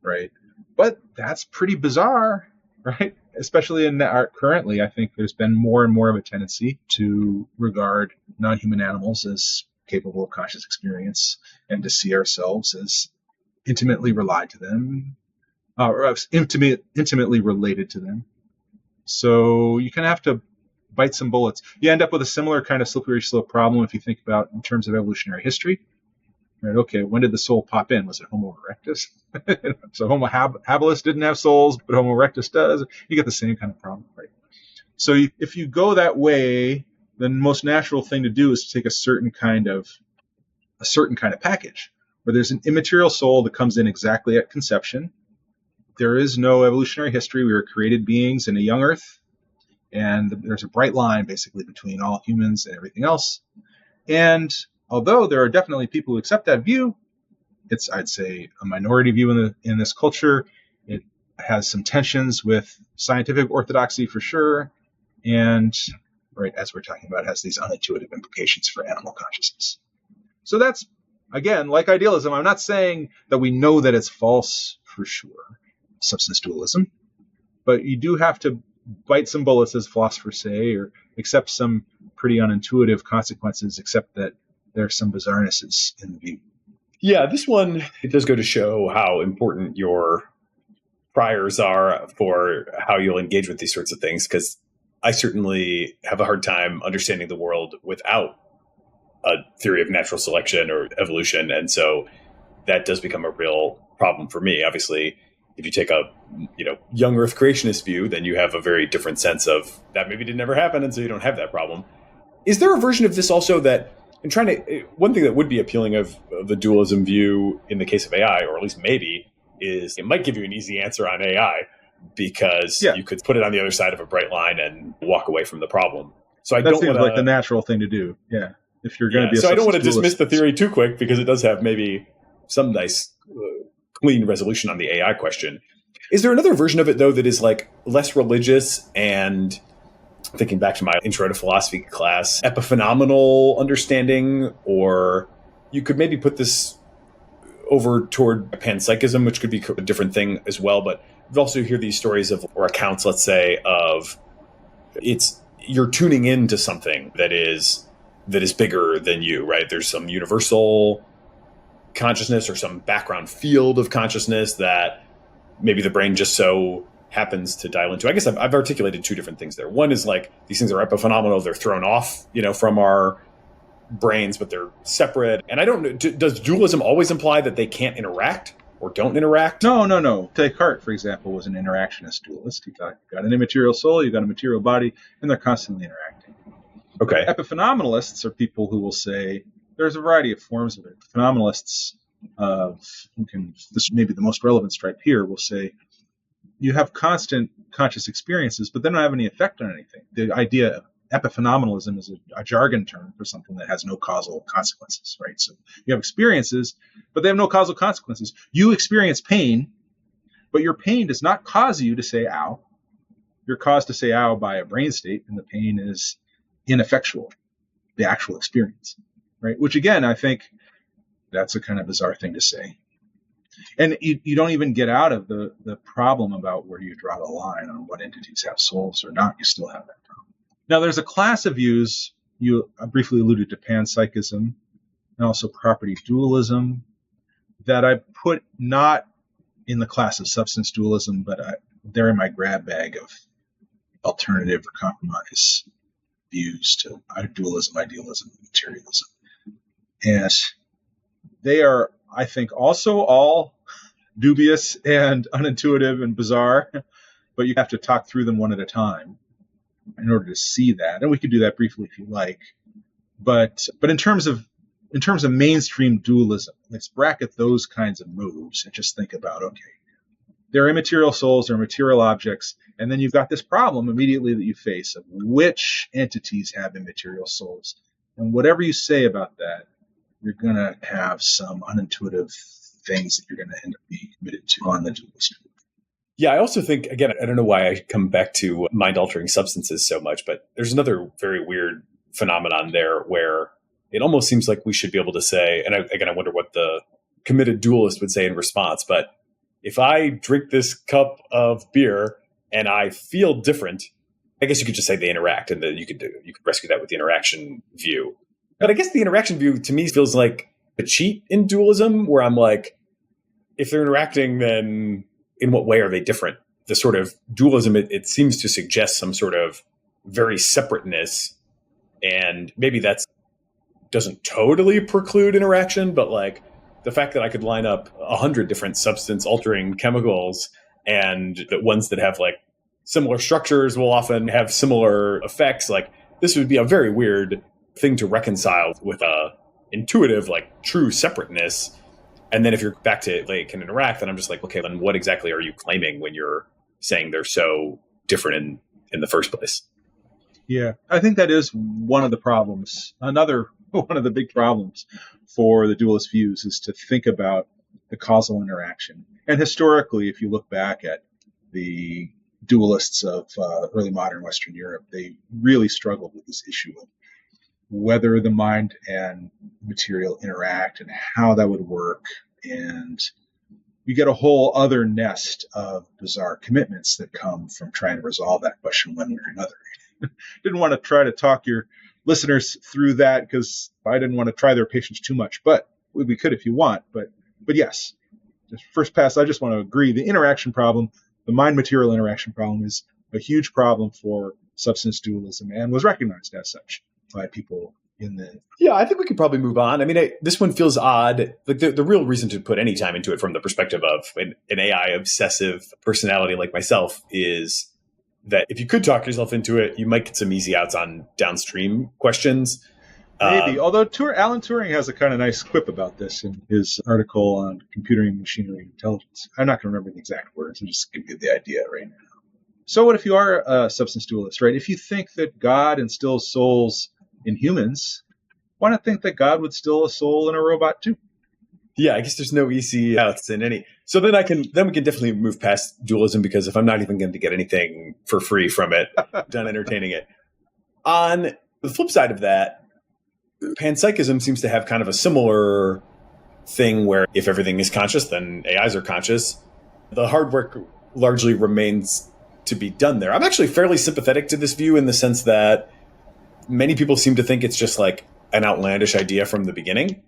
right? But that's pretty bizarre, right? Especially in art currently, I think there's been more and more of a tendency to regard non-human animals as capable of conscious experience and to see ourselves as intimately relied to them, or intimately related to them. So you kind of have to bite some bullets. You end up with a similar kind of slippery slope problem if you think about in terms of evolutionary history. Right, okay, when did the soul pop in? Was it Homo erectus? So Homo habilis didn't have souls, but Homo erectus does. You get the same kind of problem, right? So if you go that way, the most natural thing to do is to take a certain kind of package, where there's an immaterial soul that comes in exactly at conception. There is no evolutionary history. We were created beings in a young Earth, and there's a bright line basically between all humans and everything else. And although there are definitely people who accept that view, it's, I'd say, a minority view in this culture. It has some tensions with scientific orthodoxy for sure, and right as we're talking about, it has these unintuitive implications for animal consciousness. So that's, again, like idealism. I'm not saying that we know that it's false for sure, substance dualism, but you do have to bite some bullets, as philosophers say, or accept some pretty unintuitive consequences, except that there's some bizarrenesses in the view. Yeah, this one, it does go to show how important your priors are for how you'll engage with these sorts of things, because I certainly have a hard time understanding the world without a theory of natural selection or evolution. And so that does become a real problem for me. Obviously, if you take a young Earth creationist view, then you have a very different sense of that maybe didn't ever happen, and so you don't have that problem. Is there a version of this also that, one thing that would be appealing of the dualism view in the case of AI, or at least maybe, is it might give you an easy answer on AI because you could put it on the other side of a bright line and walk away from the problem. So that seems like the natural thing to do. Yeah, if you're going to be. So I don't want to dismiss the theory too quick because it does have maybe some nice, clean resolution on the AI question. Is there another version of it though that is like less religious and, thinking back to my intro to philosophy class, epiphenomenal understanding, or you could maybe put this over toward panpsychism, which could be a different thing as well. But we also hear these stories of, or accounts, let's say, of you're tuning into something that is bigger than you, right? There's some universal consciousness or some background field of consciousness that maybe the brain just so happens to dial into. I guess I've articulated two different things there. One is like these things are epiphenomenal; they're thrown off, from our brains, but they're separate. And I don't know. Does dualism always imply that they can't interact or don't interact? No. Descartes, for example, was an interactionist dualist. He thought you got an immaterial soul, you got a material body, and they're constantly interacting. Okay. Epiphenomenalists are people who will say there's a variety of forms of it. Phenomenalists, this may be the most relevant stripe here, will say you have constant conscious experiences, but they don't have any effect on anything. The idea epiphenomenalism is a jargon term for something that has no causal consequences, right? So you have experiences, but they have no causal consequences. You experience pain, but your pain does not cause you to say ow. You're caused to say ow by a brain state, and the pain is ineffectual, the actual experience, right? Which again, I think that's a kind of bizarre thing to say. And you don't even get out of the problem about where you draw the line on what entities have souls or not. You still have that problem. Now, there's a class of views, you briefly alluded to panpsychism and also property dualism, that I put not in the class of substance dualism, but they're in my grab bag of alternative or compromise views to dualism, idealism, and materialism. And they are, I think, also all dubious and unintuitive and bizarre, but you have to talk through them one at a time in order to see that. And we could do that briefly if you like. But in terms of mainstream dualism, let's bracket those kinds of moves and just think about, okay, they're immaterial souls, they're material objects, and then you've got this problem immediately that you face of which entities have immaterial souls. And whatever you say about that, you're going to have some unintuitive things that you're going to end up being committed to on the dualist. Yeah, I also think, again, I don't know why I come back to mind-altering substances so much, but there's another very weird phenomenon there where it almost seems like we should be able to say, and I wonder what the committed dualist would say in response, but if I drink this cup of beer and I feel different, I guess you could just say they interact, and then you could rescue that with the interaction view. But I guess the interaction view to me feels like a cheat in dualism, where I'm like, if they're interacting, then in what way are they different? The sort of dualism, it seems to suggest some sort of very separateness, and maybe that doesn't totally preclude interaction, but like the fact that I could line up 100 different substance altering chemicals, and the ones that have like similar structures will often have similar effects. Like this would be a very weird thing to reconcile with a intuitive, like true separateness. And then if you're back to they can interact, then I'm just like, okay, then what exactly are you claiming when you're saying they're so different in the first place? Yeah, I think that is one of the problems. Another one of the big problems for the dualist views is to think about the causal interaction. And historically, if you look back at the dualists of early modern Western Europe, they really struggled with this issue of whether the mind and material interact and how that would work. And you get a whole other nest of bizarre commitments that come from trying to resolve that question one way or another. Didn't want to try to talk your listeners through that because I didn't want to try their patience too much, but we could if you want. But yes, just first pass, I just want to agree. The interaction problem, the mind-material interaction problem, is a huge problem for substance dualism and was recognized as such by people in the... Yeah, I think we could probably move on. I mean, this one feels odd. Like the real reason to put any time into it from the perspective of an AI obsessive personality like myself is that if you could talk yourself into it, you might get some easy outs on downstream questions. Maybe, although Alan Turing has a kind of nice quip about this in his article on computing and machinery intelligence. I'm not going to remember the exact words. I'll just give you the idea right now. So what if you are a substance dualist, right? If you think that God instills souls in humans, why not think that God would still a soul in a robot too? Yeah, I guess there's no easy outs in any. So then we can definitely move past dualism, because if I'm not even going to get anything for free from it, I'm done entertaining it. On the flip side of that, panpsychism seems to have kind of a similar thing where if everything is conscious, then AIs are conscious. The hard work largely remains to be done there. I'm actually fairly sympathetic to this view in the sense that many people seem to think it's just like an outlandish idea from the beginning.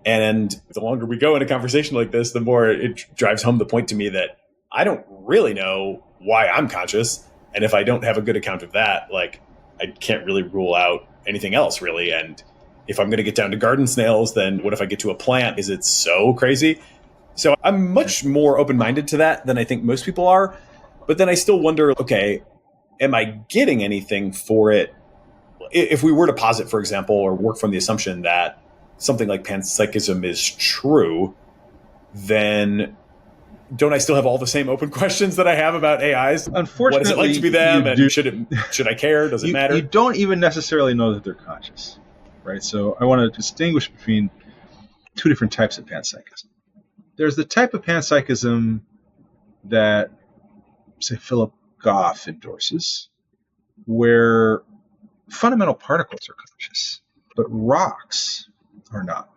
And the longer we go in a conversation like this, the more it drives home the point to me that I don't really know why I'm conscious. And if I don't have a good account of that, like I can't really rule out anything else really. And if I'm going to get down to garden snails, then what if I get to a plant? Is it so crazy? So I'm much more open-minded to that than I think most people are. But then I still wonder, okay, am I getting anything for it? If we were to posit, for example, or work from the assumption that something like panpsychism is true, then don't I still have all the same open questions that I have about AIs? Unfortunately, what is it like to be them? And should I care? Does it matter? You don't even necessarily know that they're conscious, right? So I want to distinguish between two different types of panpsychism. There's the type of panpsychism that, say, Philip Goff endorses, where fundamental particles are conscious, but rocks are not.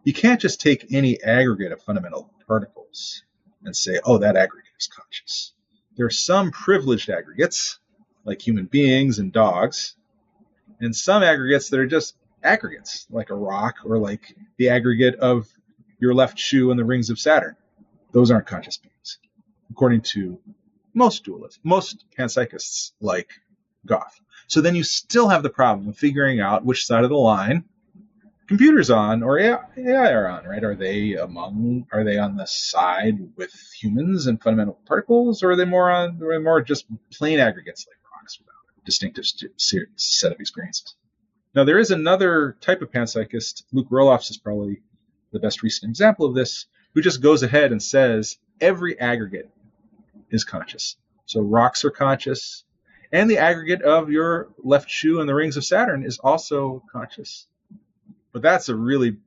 You can't just take any aggregate of fundamental particles and say, oh, that aggregate is conscious. There are some privileged aggregates, like human beings and dogs, and some aggregates that are just aggregates, like a rock or like the aggregate of your left shoe and the rings of Saturn. Those aren't conscious beings, according to most dualists, most panpsychists like Goff. So then you still have the problem of figuring out which side of the line computers on or AI are on, right? Are they on the side with humans and fundamental particles, or are they more just plain aggregates like rocks without a distinctive set of experiences? Now, there is another type of panpsychist, Luke Roloffs is probably the best recent example of this, who just goes ahead and says every aggregate is conscious. So rocks are conscious, and the aggregate of your left shoe and the rings of Saturn is also conscious. But that's a really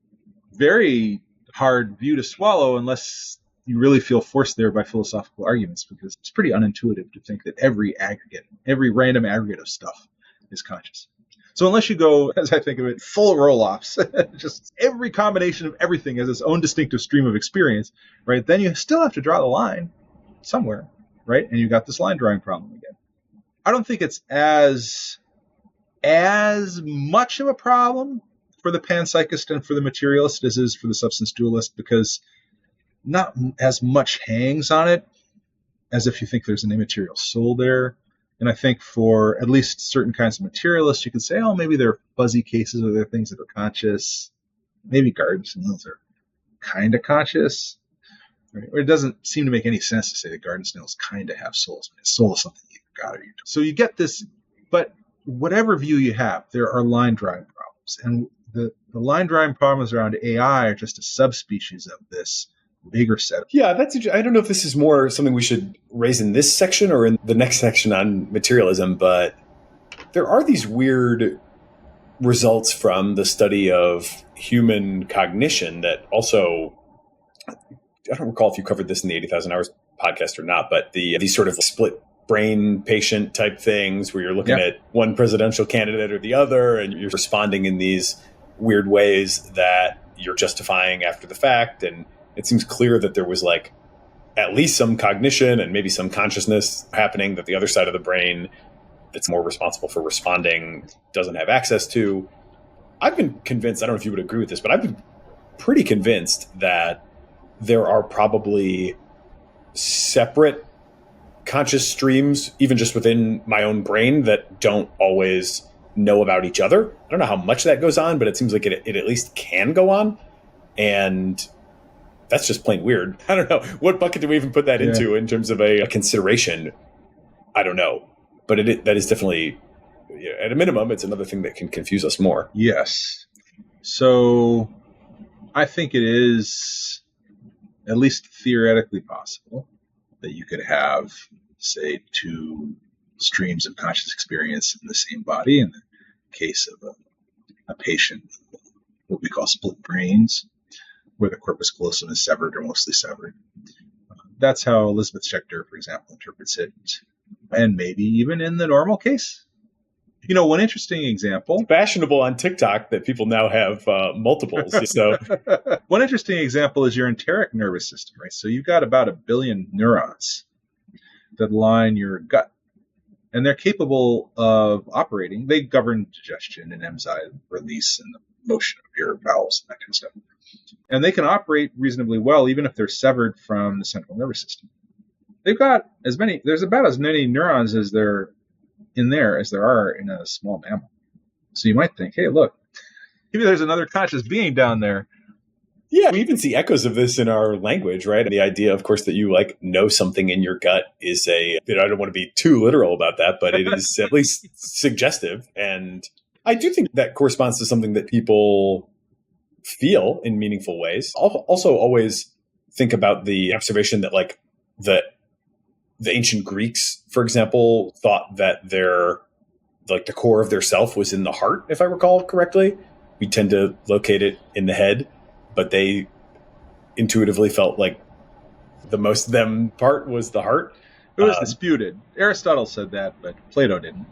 very hard view to swallow unless you really feel forced there by philosophical arguments, because it's pretty unintuitive to think that every random aggregate of stuff is conscious. So unless you go, as I think of it, full roll-offs, just every combination of everything has its own distinctive stream of experience, right? Then you still have to draw the line somewhere, right? And you've got this line drawing problem again. I don't think it's as much of a problem for the panpsychist and for the materialist as is for the substance dualist, because not as much hangs on it as if you think there's an immaterial soul there. And I think for at least certain kinds of materialists, you could say, oh, maybe there are fuzzy cases or there are things that are conscious. Maybe gardens and those are kind of conscious. Right? Or it doesn't seem to make any sense to say that garden snails kind of have souls. I mean, a soul is something you got or you don't. So you get this, but whatever view you have, there are line drawing problems. And the line drawing problems around AI are just a subspecies of this bigger set. Yeah, I don't know if this is more something we should raise in this section or in the next section on materialism, but there are these weird results from the study of human cognition that also, I don't recall if you covered this in the 80,000 Hours podcast or not, but these sort of split brain patient type things where you're looking at one presidential candidate or the other, and you're responding in these weird ways that you're justifying after the fact. And it seems clear that there was like at least some cognition and maybe some consciousness happening that the other side of the brain that's more responsible for responding doesn't have access to. I've been convinced, I don't know if you would agree with this, but I've been pretty convinced that there are probably separate conscious streams, even just within my own brain, that don't always know about each other. I don't know how much that goes on, but it seems like it at least can go on. And that's just plain weird. I don't know. What bucket do we even put that into in terms of a consideration? I don't know. But that is definitely, at a minimum, it's another thing that can confuse us more. Yes. So I think it is at least theoretically possible that you could have, say, two streams of conscious experience in the same body. In the case of a patient, what we call split brains, where the corpus callosum is severed or mostly severed. That's how Elizabeth Schechter, for example, interprets it. And maybe even in the normal case. You know, one interesting example. It's fashionable on TikTok that people now have multiples. So one interesting example is your enteric nervous system, right? So you've got about 1 billion neurons that line your gut. And they're capable of operating. They govern digestion and enzyme release and the motion of your bowels and that kind of stuff. And they can operate reasonably well, even if they're severed from the central nervous system. They've got there's about as many neurons as there are in a small mammal. So you might think, hey, look, maybe there's another conscious being down there. Yeah, we even see echoes of this in our language, right? And the idea, of course, that you know something in your gut is I don't want to be too literal about that, but it is at least suggestive. And I do think that corresponds to something that people feel in meaningful ways. Also, always think about the observation that like the ancient Greeks, for example, thought that the core of their self was in the heart, if I recall correctly. We tend to locate it in the head, but they intuitively felt like the most them part was the heart. It was disputed. Aristotle said that, but Plato didn't.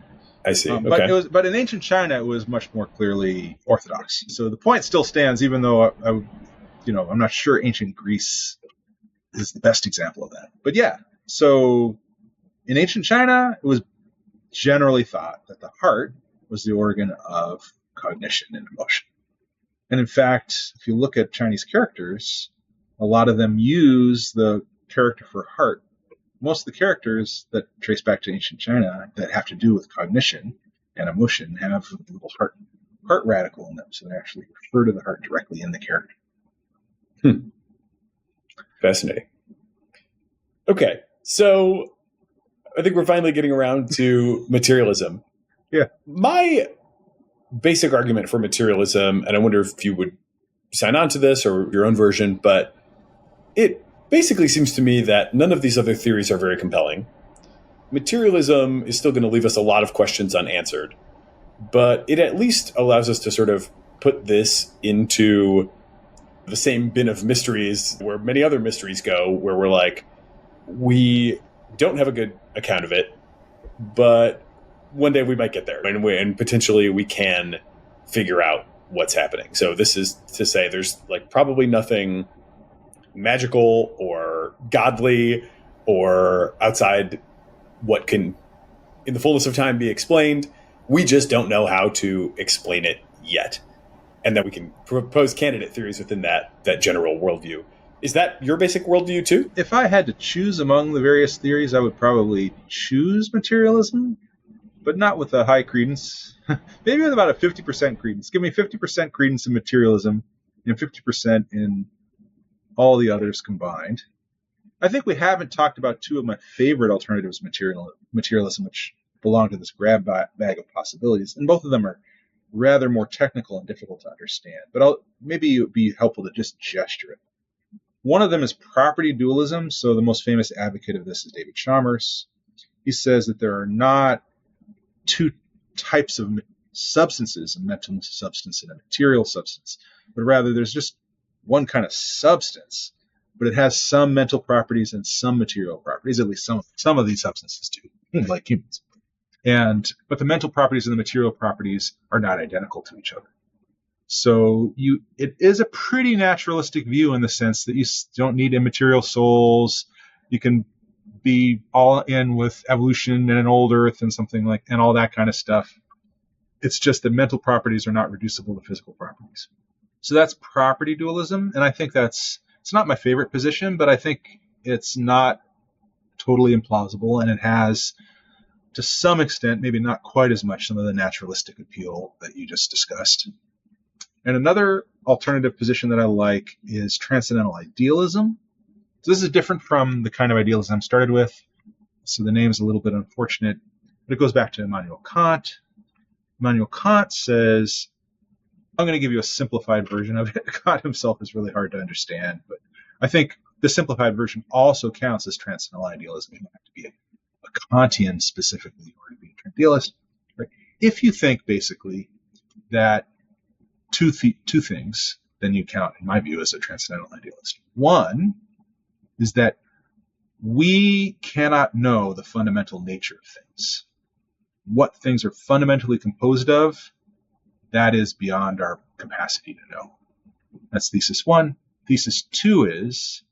I see. Okay. But in ancient China, it was much more clearly orthodox. So the point still stands, even though I'm not sure ancient Greece is the best example of that. But yeah, so in ancient China, it was generally thought that the heart was the organ of cognition and emotion. And in fact, if you look at Chinese characters, a lot of them use the character for heart. Most of the characters that trace back to ancient China that have to do with cognition and emotion have a little heart radical in them. So they actually refer to the heart directly in the character. Fascinating. Okay, so I think we're finally getting around to materialism. Yeah. My basic argument for materialism, and I wonder if you would sign on to this or your own version, but it basically seems to me that none of these other theories are very compelling. Materialism is still going to leave us a lot of questions unanswered, but it at least allows us to sort of put this into the same bin of mysteries where many other mysteries go, where we're like, we don't have a good account of it, but one day we might get there, and potentially we can figure out what's happening. So this is to say there's like probably nothing magical or godly or outside what can, in the fullness of time, be explained. We just don't know how to explain it yet. And then we can propose candidate theories within that general worldview. Is that your basic worldview too? If I had to choose among the various theories, I would probably choose materialism, but not with a high credence. Maybe with about a 50% credence. Give me 50% credence in materialism and 50% in all the others combined. I think we haven't talked about two of my favorite alternatives, materialism, which belong to this grab bag of possibilities, and both of them are rather more technical and difficult to understand. But maybe it would be helpful to just gesture it. One of them is property dualism. So the most famous advocate of this is David Chalmers. He says that there are not two types of substances, a mental substance and a material substance, but rather there's just one kind of substance, but it has some mental properties and some material properties. At least some of these substances do, like humans. But the mental properties and the material properties are not identical to each other. So it is a pretty naturalistic view in the sense that you don't need immaterial souls. You can be all in with evolution and an old Earth and and all that kind of stuff. It's just that mental properties are not reducible to physical properties. So that's property dualism, and I think it's not my favorite position, but I think it's not totally implausible, and it has, to some extent, maybe not quite as much, some of the naturalistic appeal that you just discussed. And another alternative position that I like is transcendental idealism. So this is different from the kind of idealism I started with. So the name is a little bit unfortunate, but it goes back to Immanuel Kant. Immanuel Kant says, I'm going to give you a simplified version of it. Kant himself is really hard to understand, but I think the simplified version also counts as transcendental idealism. You don't have to be a Kantian specifically in order to be a transcendentalist. Right? If you think basically that two things, then you count, in my view, as a transcendental idealist. One is that we cannot know the fundamental nature of things. What things are fundamentally composed of, that is beyond our capacity to know. That's thesis one. Thesis two is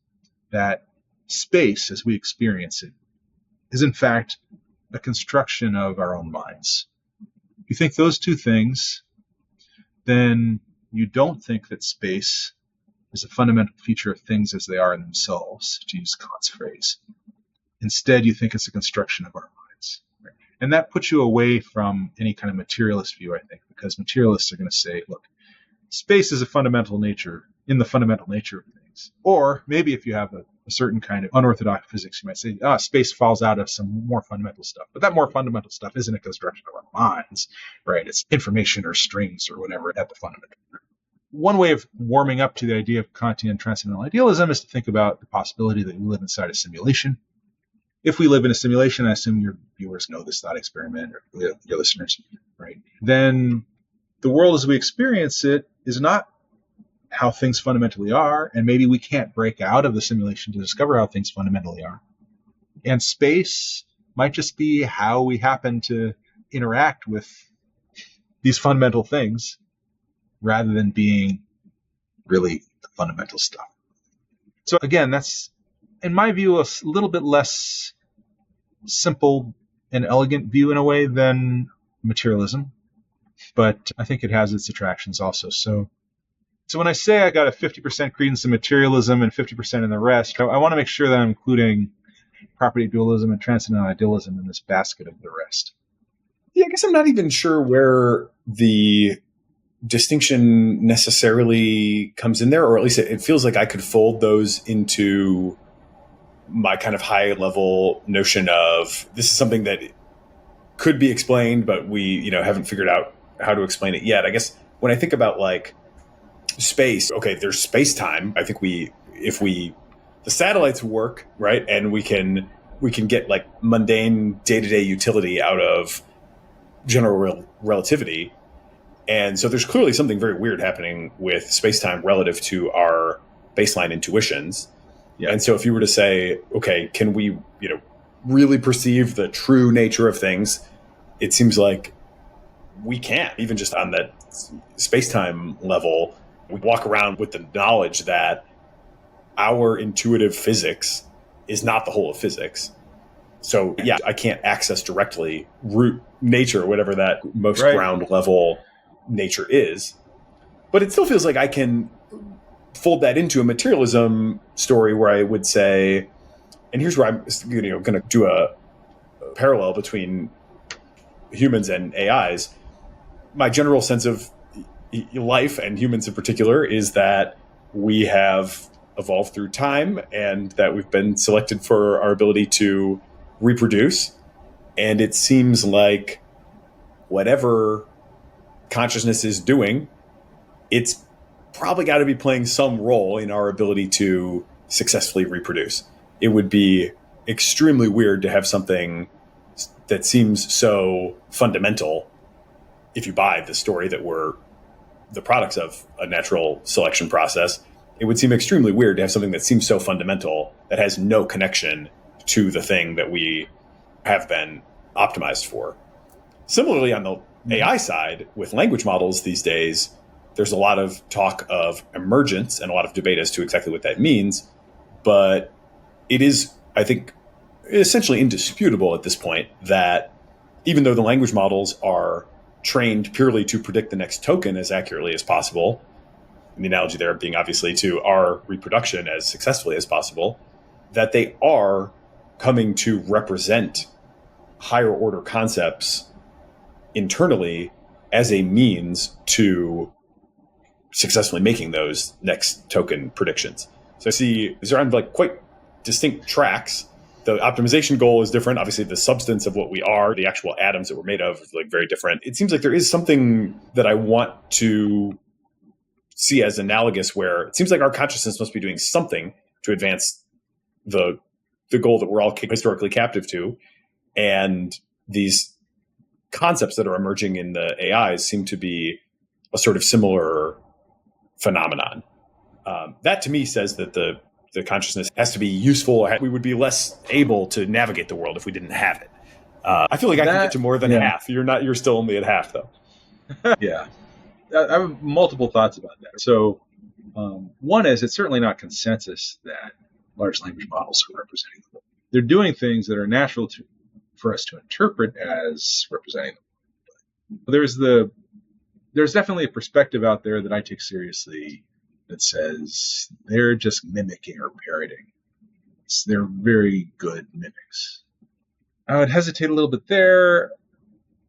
that space, as we experience it, is in fact a construction of our own minds. If you think those two things, then you don't think that space is a fundamental feature of things as they are in themselves, to use Kant's phrase. Instead, you think it's a construction of our minds. Right? And that puts you away from any kind of materialist view, I think, because materialists are going to say, look, space is a fundamental nature in the fundamental nature of things. Or maybe if you have a certain kind of unorthodox physics, you might say, space falls out of some more fundamental stuff. But that more fundamental stuff isn't a construction of our minds, right? It's information or strings or whatever at the fundamental. one way of warming up to the idea of Kantian transcendental idealism is to think about the possibility that we live inside a simulation. If we live in a simulation, I assume your viewers know this thought experiment, or your listeners, right? Then the world as we experience it is not how things fundamentally are, and maybe we can't break out of the simulation to discover how things fundamentally are. And space might just be how we happen to interact with these fundamental things rather than being really the fundamental stuff. So again, that's, in my view, a little bit less simple and elegant view in a way than materialism, but I think it has its attractions also. So when I say I got a 50% credence in materialism and 50% in the rest, I want to make sure that I'm including property dualism and transcendental idealism in this basket of the rest. Yeah, I guess I'm not even sure where the distinction necessarily comes in there, or at least it feels like I could fold those into my kind of high level notion of this is something that could be explained, but we, haven't figured out how to explain it yet. I guess when I think about like space, okay, there's space time. I think the satellites work, right? And we can get like mundane day-to-day utility out of general relativity. And so there's clearly something very weird happening with space-time relative to our baseline intuitions. Yeah. And so if you were to say, okay, can we, really perceive the true nature of things? It seems like we can't, even just on that space-time level. We walk around with the knowledge that our intuitive physics is not the whole of physics. So yeah, I can't access directly root nature, whatever that most ground level nature is. But it still feels like I can fold that into a materialism story where I would say, and here's where I'm going to do a parallel between humans and AIs. My general sense of life, and humans in particular, is that we have evolved through time and that we've been selected for our ability to reproduce. And it seems like whatever consciousness is doing, it's probably got to be playing some role in our ability to successfully reproduce. It would be extremely weird to have something that seems so fundamental, if you buy the story that we're the products of a natural selection process. It would seem extremely weird to have something that seems so fundamental that has no connection to the thing that we have been optimized for. Similarly, on the AI side, with language models these days, there's a lot of talk of emergence and a lot of debate as to exactly what that means. But it is, I think, essentially indisputable at this point that even though the language models are trained purely to predict the next token as accurately as possible, and the analogy there being obviously to our reproduction as successfully as possible, that they are coming to represent higher order concepts internally as a means to successfully making those next token predictions. So I see these are on like quite distinct tracks. The optimization goal is different. Obviously, the substance of what we are, the actual atoms that we're made of, is like very different. It seems like there is something that I want to see as analogous, where it seems like our consciousness must be doing something to advance the goal that we're all historically captive to. And these concepts that are emerging in the AIs seem to be a sort of similar phenomenon. That to me says that the consciousness has to be useful. We would be less able to navigate the world if we didn't have it. I feel like I can get to more than half. You're still only at half though. Yeah. I have multiple thoughts about that. So one is, it's certainly not consensus that large language models are representing the world. They're doing things that are natural for us to interpret as representing the world. There's definitely a perspective out there that I take seriously that says they're just mimicking or parroting. They're very good mimics. I would hesitate a little bit there.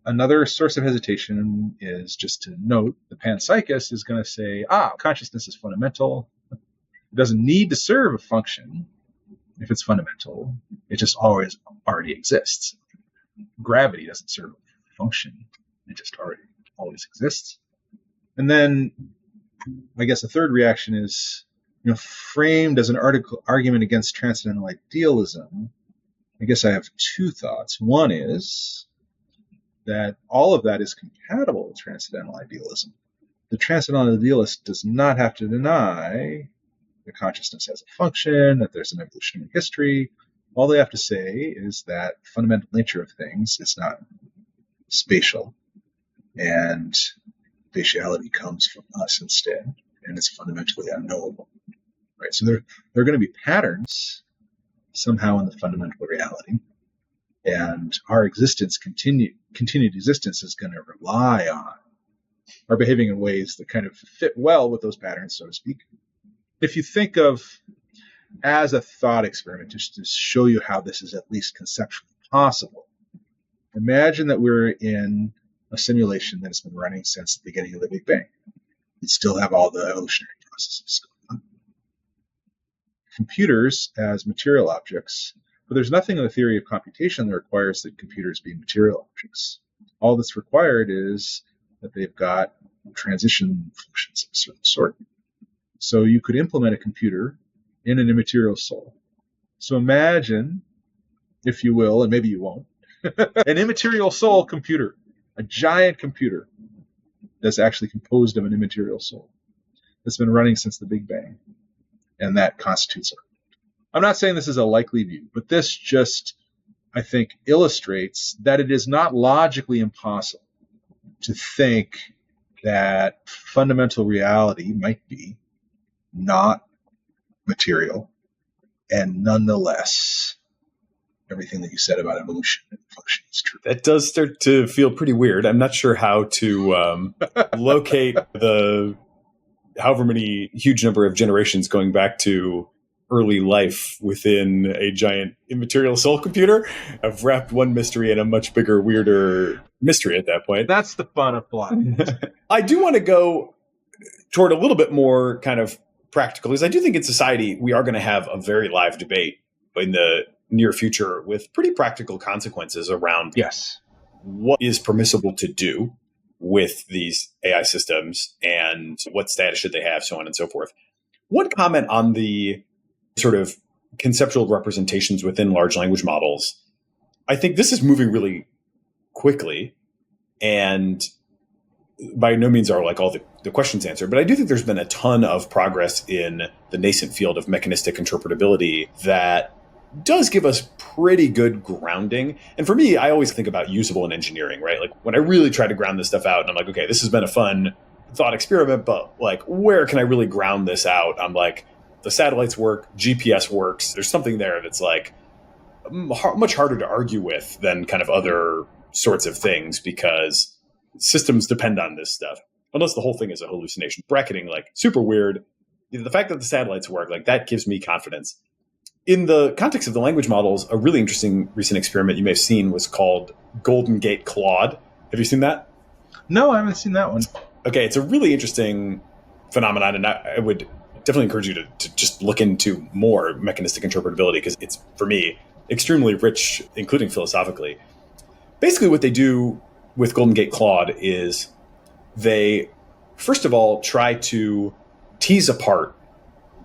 Another source of hesitation is just to note the panpsychist is going to say, consciousness is fundamental. It doesn't need to serve a function if it's fundamental. It just already exists. Gravity doesn't serve a function. It just always exists. And then I guess a third reaction is, framed as an argument against transcendental idealism. I guess I have two thoughts. One is that all of that is compatible with transcendental idealism. The transcendental idealist does not have to deny that consciousness has a function, that there's an evolutionary history. All they have to say is that the fundamental nature of things is not spatial, and spatiality comes from us instead, and it's fundamentally unknowable. Right? So there are going to be patterns somehow in the fundamental reality, and our existence, continued existence, is going to rely on our behaving in ways that kind of fit well with those patterns, so to speak. If you think of as a thought experiment, just to show you how this is at least conceptually possible, imagine that we're in a simulation that has been running since the beginning of the Big Bang. We still have all the evolutionary processes going on. Computers as material objects, but there's nothing in the theory of computation that requires that computers be material objects. All that's required is that they've got transition functions of a certain sort. So you could implement a computer in an immaterial soul. So imagine, if you will, and maybe you won't, an immaterial soul computer, a giant computer that's actually composed of an immaterial soul that's been running since the Big Bang. And that constitutes our. I'm not saying this is a likely view, but this just, I think, illustrates that it is not logically impossible to think that fundamental reality might be not material, and nonetheless, everything that you said about evolution and function is true. That does start to feel pretty weird. I'm not sure how to locate the however many huge number of generations going back to early life within a giant immaterial soul computer. I've wrapped one mystery in a much bigger, weirder mystery at that point. That's the fun of plotting. I do want to go toward a little bit more kind of practical, because I do think in society we are going to have a very live debate in the near future with pretty practical consequences around what is permissible to do with these AI systems and what status should they have, so on and so forth. One comment on the sort of conceptual representations within large language models. I think this is moving really quickly, and by no means are like all the questions answered, but I do think there's been a ton of progress in the nascent field of mechanistic interpretability that does give us pretty good grounding. And for me, I always think about usable in engineering, right? Like when I really try to ground this stuff out and I'm like, okay, this has been a fun thought experiment, but like, where can I really ground this out? I'm like, the satellites work, GPS works. There's something there that's like much harder to argue with than kind of other sorts of things, because systems depend on this stuff. Unless the whole thing is a hallucination. Bracketing, like super weird. The fact that the satellites work, like that gives me confidence. In the context of the language models, a really interesting recent experiment you may have seen was called Golden Gate Claude. Have you seen that? No, I haven't seen that one. Okay, it's a really interesting phenomenon, and I would definitely encourage you to just look into more mechanistic interpretability, because it's, for me, extremely rich, including philosophically. Basically, what they do with Golden Gate Claude is they, first of all, try to tease apart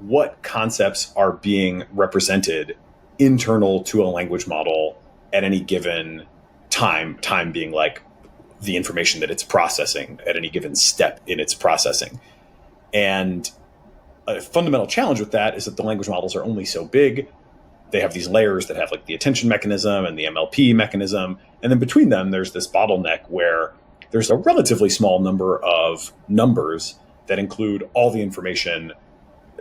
what concepts are being represented internal to a language model at any given time being like the information that it's processing at any given step in its processing. And a fundamental challenge with that is that the language models are only so big. They have these layers that have like the attention mechanism and the MLP mechanism. And then between them, there's this bottleneck where there's a relatively small number of numbers that include all the information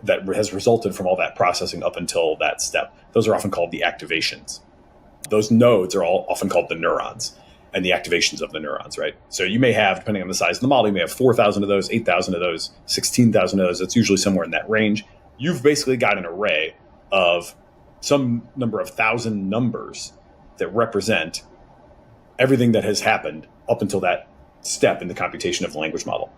that has resulted from all that processing up until that step. Those are often called the activations. Those nodes are all often called the neurons and the activations of the neurons, right? So you may have, depending on the size of the model, you may have 4,000 of those, 8,000 of those, 16,000 of those. It's usually somewhere in that range. You've basically got an array of some number of thousand numbers that represent everything that has happened up until that step in the computation of the language model.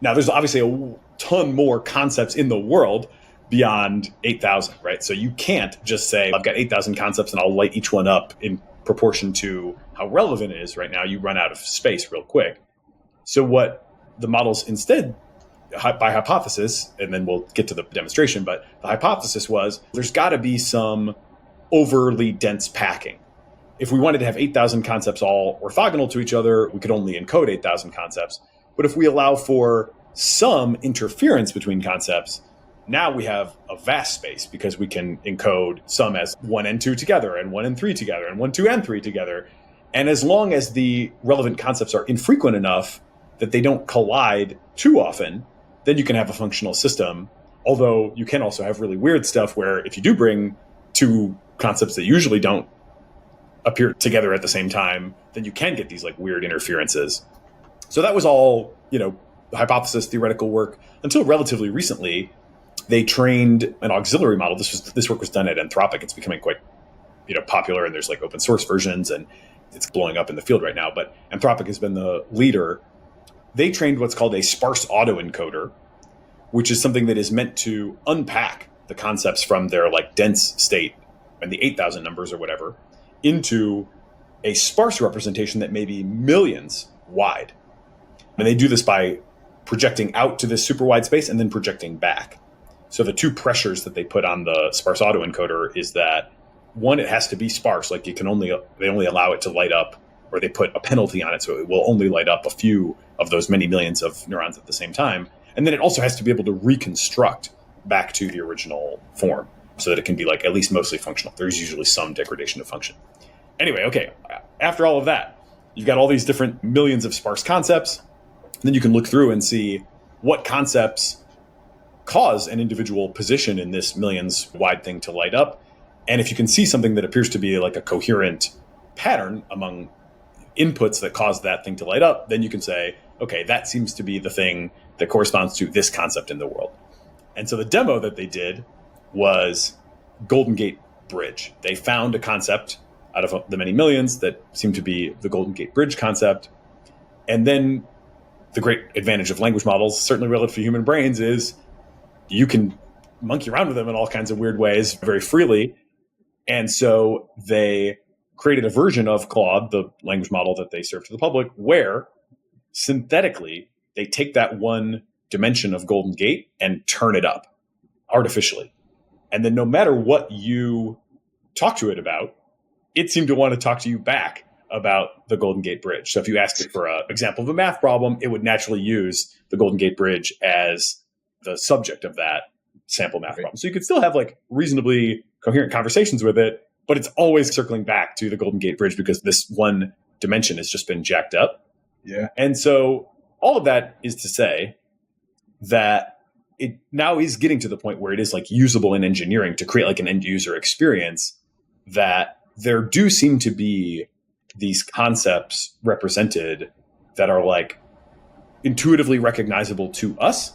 Now, there's obviously a ton more concepts in the world beyond 8,000, right? So you can't just say, I've got 8,000 concepts and I'll light each one up in proportion to how relevant it is right now. You run out of space real quick. So what the models instead by hypothesis, and then we'll get to the demonstration, but the hypothesis was there's got to be some overly dense packing. If we wanted to have 8,000 concepts all orthogonal to each other, we could only encode 8,000 concepts. But if we allow for some interference between concepts, now we have a vast space because we can encode some as 1 and 2 together, and 1 and 3 together, and 1, 2, and 3 together. And as long as the relevant concepts are infrequent enough that they don't collide too often, then you can have a functional system. Although you can also have really weird stuff where if you do bring two concepts that usually don't appear together at the same time, then you can get these like weird interferences. So that was all, hypothesis theoretical work until relatively recently. They trained an auxiliary model. This work was done at Anthropic. It's becoming quite, popular, and there's like open source versions, and it's blowing up in the field right now. But Anthropic has been the leader. They trained what's called a sparse autoencoder, which is something that is meant to unpack the concepts from their like dense state and the 8,000 numbers or whatever into a sparse representation that may be millions wide. And they do this by projecting out to this super wide space and then projecting back. So the two pressures that they put on the sparse autoencoder is that one, it has to be sparse, like they only allow it to light up, or they put a penalty on it so it will only light up a few of those many millions of neurons at the same time. And then it also has to be able to reconstruct back to the original form so that it can be like at least mostly functional. There's usually some degradation of function. Anyway, okay, after all of that, you've got all these different millions of sparse concepts. Then you can look through and see what concepts cause an individual position in this millions wide thing to light up. And if you can see something that appears to be like a coherent pattern among inputs that cause that thing to light up, then you can say, okay, that seems to be the thing that corresponds to this concept in the world. And so the demo that they did was Golden Gate Bridge. They found a concept out of the many millions that seemed to be the Golden Gate Bridge concept. And then the great advantage of language models, certainly relative to human brains, is you can monkey around with them in all kinds of weird ways very freely. And so they created a version of Claude, the language model that they serve to the public, where synthetically they take that one dimension of Golden Gate and turn it up artificially. And then no matter what you talk to it about, it seemed to want to talk to you back about the Golden Gate Bridge. So if you asked it for an example of a math problem, it would naturally use the Golden Gate Bridge as the subject of that sample math problem. So you could still have like reasonably coherent conversations with it, but it's always circling back to the Golden Gate Bridge because this one dimension has just been jacked up. Yeah. And so all of that is to say that it now is getting to the point where it is like usable in engineering to create like an end user experience, that there do seem to be these concepts represented that are like intuitively recognizable to us,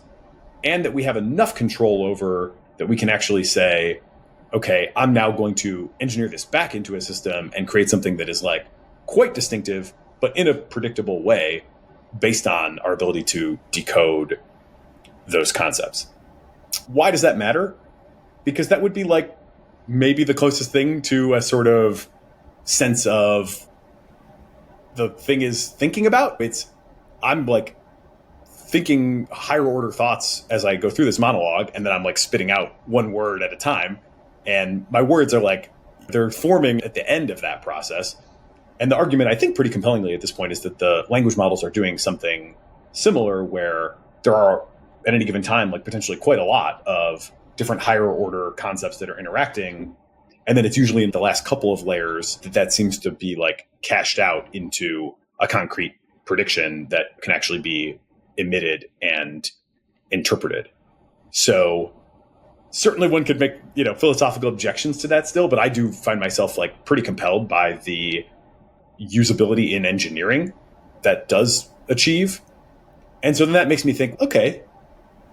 and that we have enough control over that we can actually say, okay, I'm now going to engineer this back into a system and create something that is like quite distinctive, but in a predictable way based on our ability to decode those concepts. Why does that matter? Because that would be like maybe the closest thing to a sort of sense of the thing is thinking about. I'm like thinking higher order thoughts as I go through this monologue, and then I'm like spitting out one word at a time. And my words are like, they're forming at the end of that process. And the argument, I think pretty compellingly at this point, is that the language models are doing something similar, where there are at any given time, like potentially quite a lot of different higher order concepts that are interacting. And then it's usually in the last couple of layers that seems to be like cashed out into a concrete prediction that can actually be emitted and interpreted. So certainly one could make, philosophical objections to that still, but I do find myself like pretty compelled by the usability in engineering that does achieve. And so then that makes me think, okay,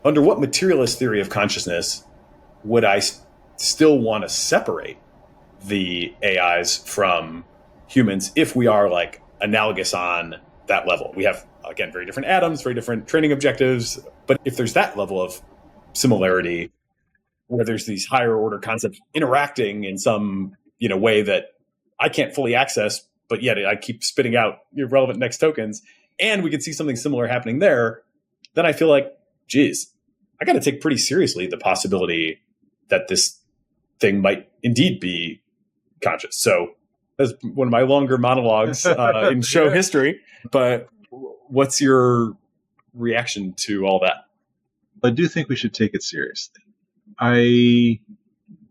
under what materialist theory of consciousness would I still want to separate the AIs from humans if we are like analogous on that level? We have, again, very different atoms, very different training objectives. But if there's that level of similarity, where there's these higher order concepts interacting in some, way that I can't fully access, but yet I keep spitting out relevant next tokens, and we can see something similar happening there, then I feel like geez, I got to take pretty seriously the possibility that this thing might indeed be conscious. So that's one of my longer monologues in show history. But what's your reaction to all that? I do think we should take it seriously. I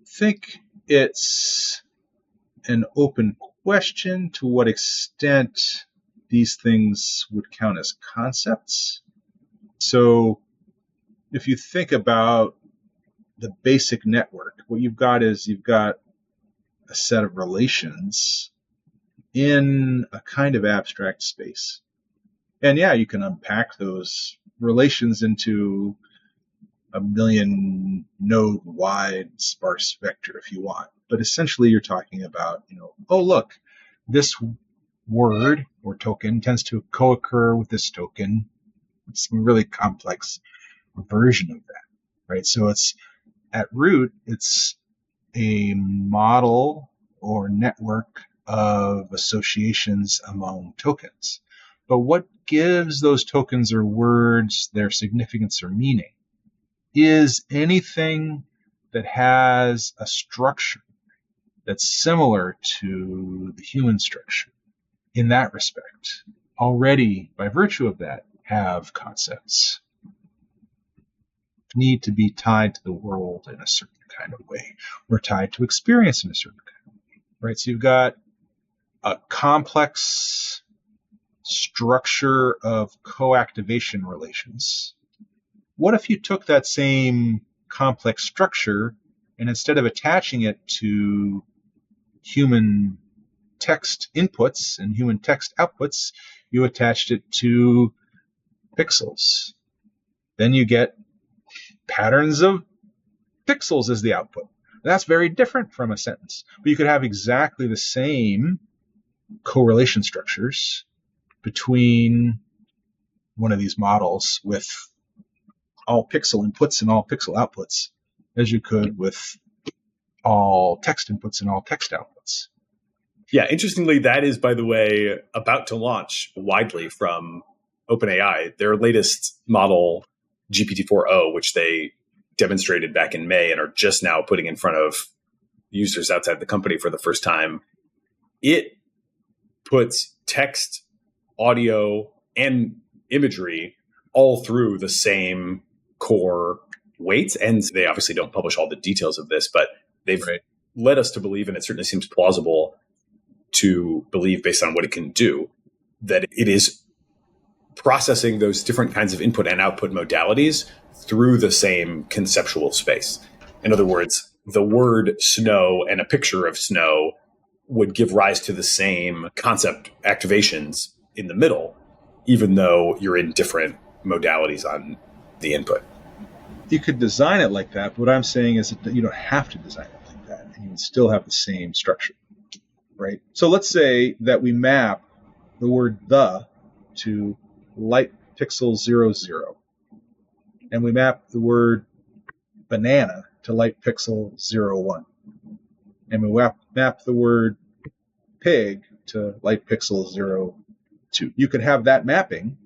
think it's an open question to what extent these things would count as concepts. So if you think about the basic network, what you've got is you've got a set of relations in a kind of abstract space. And yeah, you can unpack those relations into a million node wide sparse vector if you want. But essentially you're talking about, oh, look, this word or token tends to co-occur with this token. It's a really complex version of that, right? So it's at root, it's a model or network of associations among tokens. But what gives those tokens or words their significance or meaning is anything that has a structure that's similar to the human structure. In that respect, already by virtue of that, have concepts. Need to be tied to the world in a certain kind of way, or tied to experience in a certain kind of way, right? So you've got a complex structure of co-activation relations. What if you took that same complex structure and instead of attaching it to human text inputs and human text outputs, you attached it to pixels? Then you get patterns of pixels as the output. That's very different from a sentence. But you could have exactly the same correlation structures between one of these models with all pixel inputs and all pixel outputs as you could with all text inputs and all text outputs. Yeah, interestingly, that is, by the way, about to launch widely from OpenAI. Their latest model, GPT-4o, which they demonstrated back in May and are just now putting in front of users outside the company for the first time. It puts text, audio, and imagery all through the same core weights. And they obviously don't publish all the details of this, but they've led us to believe, and it certainly seems plausible to believe based on what it can do, that it is processing those different kinds of input and output modalities through the same conceptual space. In other words, the word snow and a picture of snow would give rise to the same concept activations in the middle, even though you're in different modalities on the input. You could design it like that, but what I'm saying is that you don't have to design it like that, and you would still have the same structure, right? So let's say that we map the word "the" to light pixel 00, and we map the word banana to light pixel 01, and we map the word pig to light pixel 02. You could have that mapping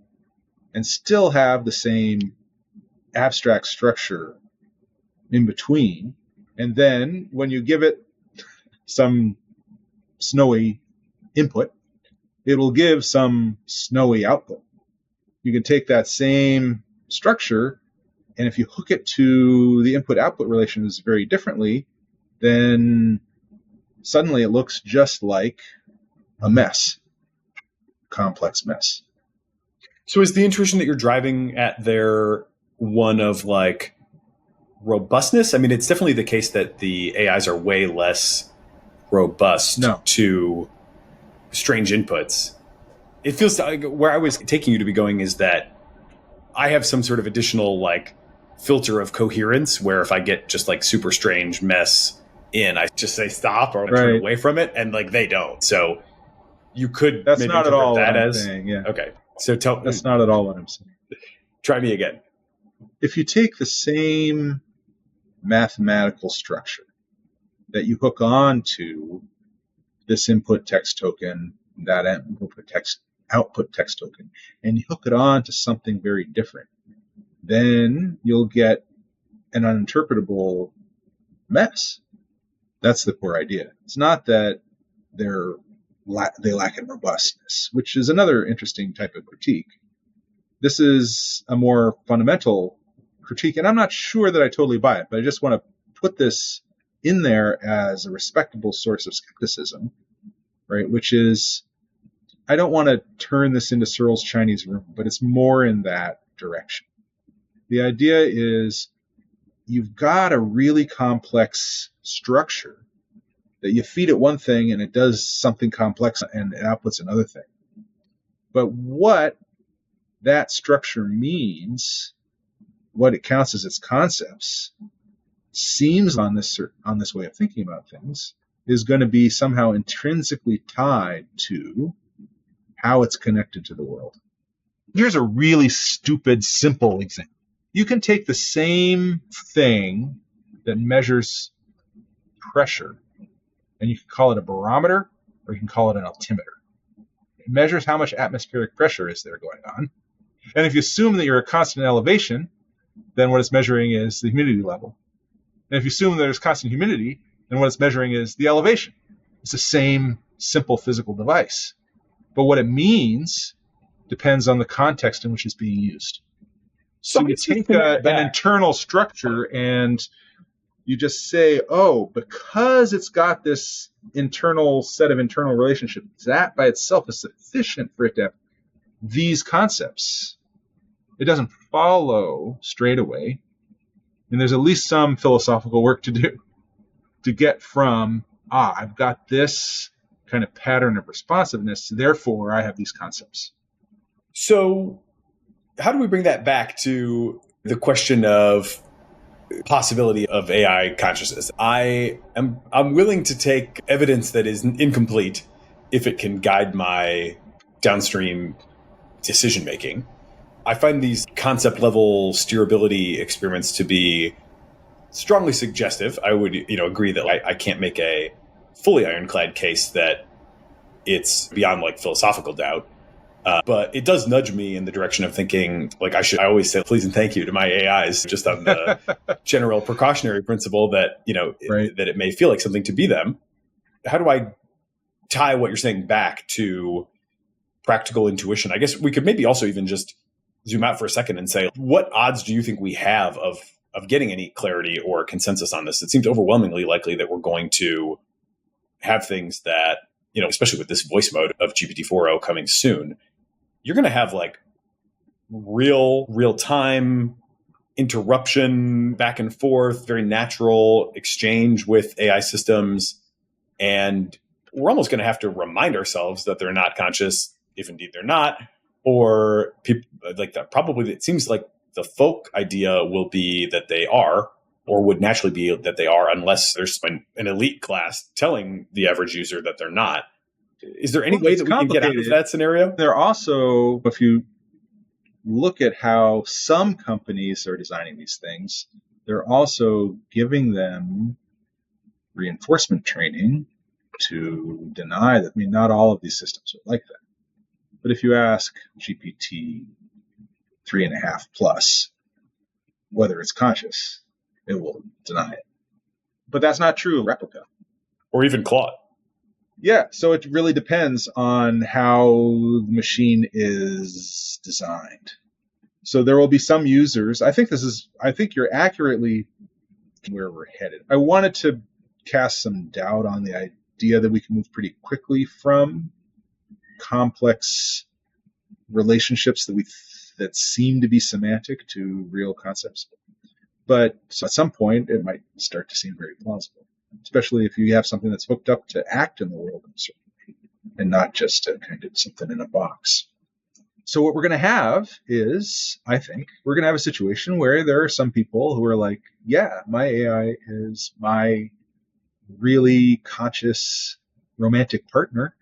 and still have the same abstract structure in between, and then when you give it some snowy input, it will give some snowy output. You can take that same structure, and if you hook it to the input-output relations very differently, then suddenly it looks just like a mess, complex mess. So is the intuition that you're driving at there one of like robustness? I mean, it's definitely the case that the AIs are way less robust to strange inputs. It feels like where I was taking you to be going is that I have some sort of additional like filter of coherence where if I get just like super strange mess in, I just say stop or turn away from it, and like they don't. So you could that's maybe not at all that what I'm as saying, yeah. Okay. So that's not at all what I'm saying. Try me again. If you take the same mathematical structure that you hook on to this input text token, that output text token, and you hook it on to something very different, then you'll get an uninterpretable mess. That's the core idea. It's not that they lack in robustness, which is another interesting type of critique. This is a more fundamental critique, and I'm not sure that I totally buy it, but I just want to put this in there as a respectable source of skepticism, right? Which is, I don't want to turn this into Searle's Chinese room, but it's more in that direction. The idea is you've got a really complex structure that you feed it one thing and it does something complex and it outputs another thing. But what that structure means, what it counts as its concepts, seems on this way of thinking about things is going to be somehow intrinsically tied to how it's connected to the world. Here's a really stupid, simple example. You can take the same thing that measures pressure, and you can call it a barometer, or you can call it an altimeter. It measures how much atmospheric pressure is there going on. And if you assume that you're at constant elevation, then what it's measuring is the humidity level. And if you assume there's constant humidity, then what it's measuring is the elevation. It's the same simple physical device. But what it means depends on the context in which it's being used. So you take an internal structure and you just say, oh, because it's got this internal set of internal relationships, that by itself is sufficient for it to have these concepts. It doesn't follow straight away. And there's at least some philosophical work to do to get from, I've got this kind of pattern of responsiveness, therefore I have these concepts. So how do we bring that back to the question of possibility of AI consciousness? I'm willing to take evidence that is incomplete if it can guide my downstream decision making. I find these concept level steerability experiments to be strongly suggestive. I would, agree that I can't make a fully ironclad case that it's beyond like philosophical doubt. But it does nudge me in the direction of thinking, like I always say please and thank you to my AIs, just on the general precautionary principle that, right, that it may feel like something to be them. How do I tie what you're saying back to practical intuition? I guess we could maybe also even just zoom out for a second and say, what odds do you think we have of getting any clarity or consensus on this? It seems overwhelmingly likely that we're going to have things that, especially with this voice mode of GPT-4o coming soon, you're going to have like real time interruption back and forth, very natural exchange with AI systems. And we're almost going to have to remind ourselves that they're not conscious, if indeed they're not, or people like that. Probably it seems like the folk idea will be that they are, or would naturally be that they are, unless there's an elite class telling the average user that they're not. Is there any way that we can get out of that scenario? There are also, if you look at how some companies are designing these things, they're also giving them reinforcement training to deny that. I mean, not all of these systems are like that. But if you ask GPT 3.5 plus whether it's conscious, it will deny it. But that's not true of Replica. Or even Claude. Yeah, so it really depends on how the machine is designed. So there will be some users. I think you're accurately where we're headed. I wanted to cast some doubt on the idea that we can move pretty quickly from complex relationships that seem to be semantic to real concepts. But at some point, it might start to seem very plausible, especially if you have something that's hooked up to act in the world and not just to kind of something in a box. So what we're going to have is, I think, we're going to have a situation where there are some people who are like, yeah, my AI is my really conscious romantic partner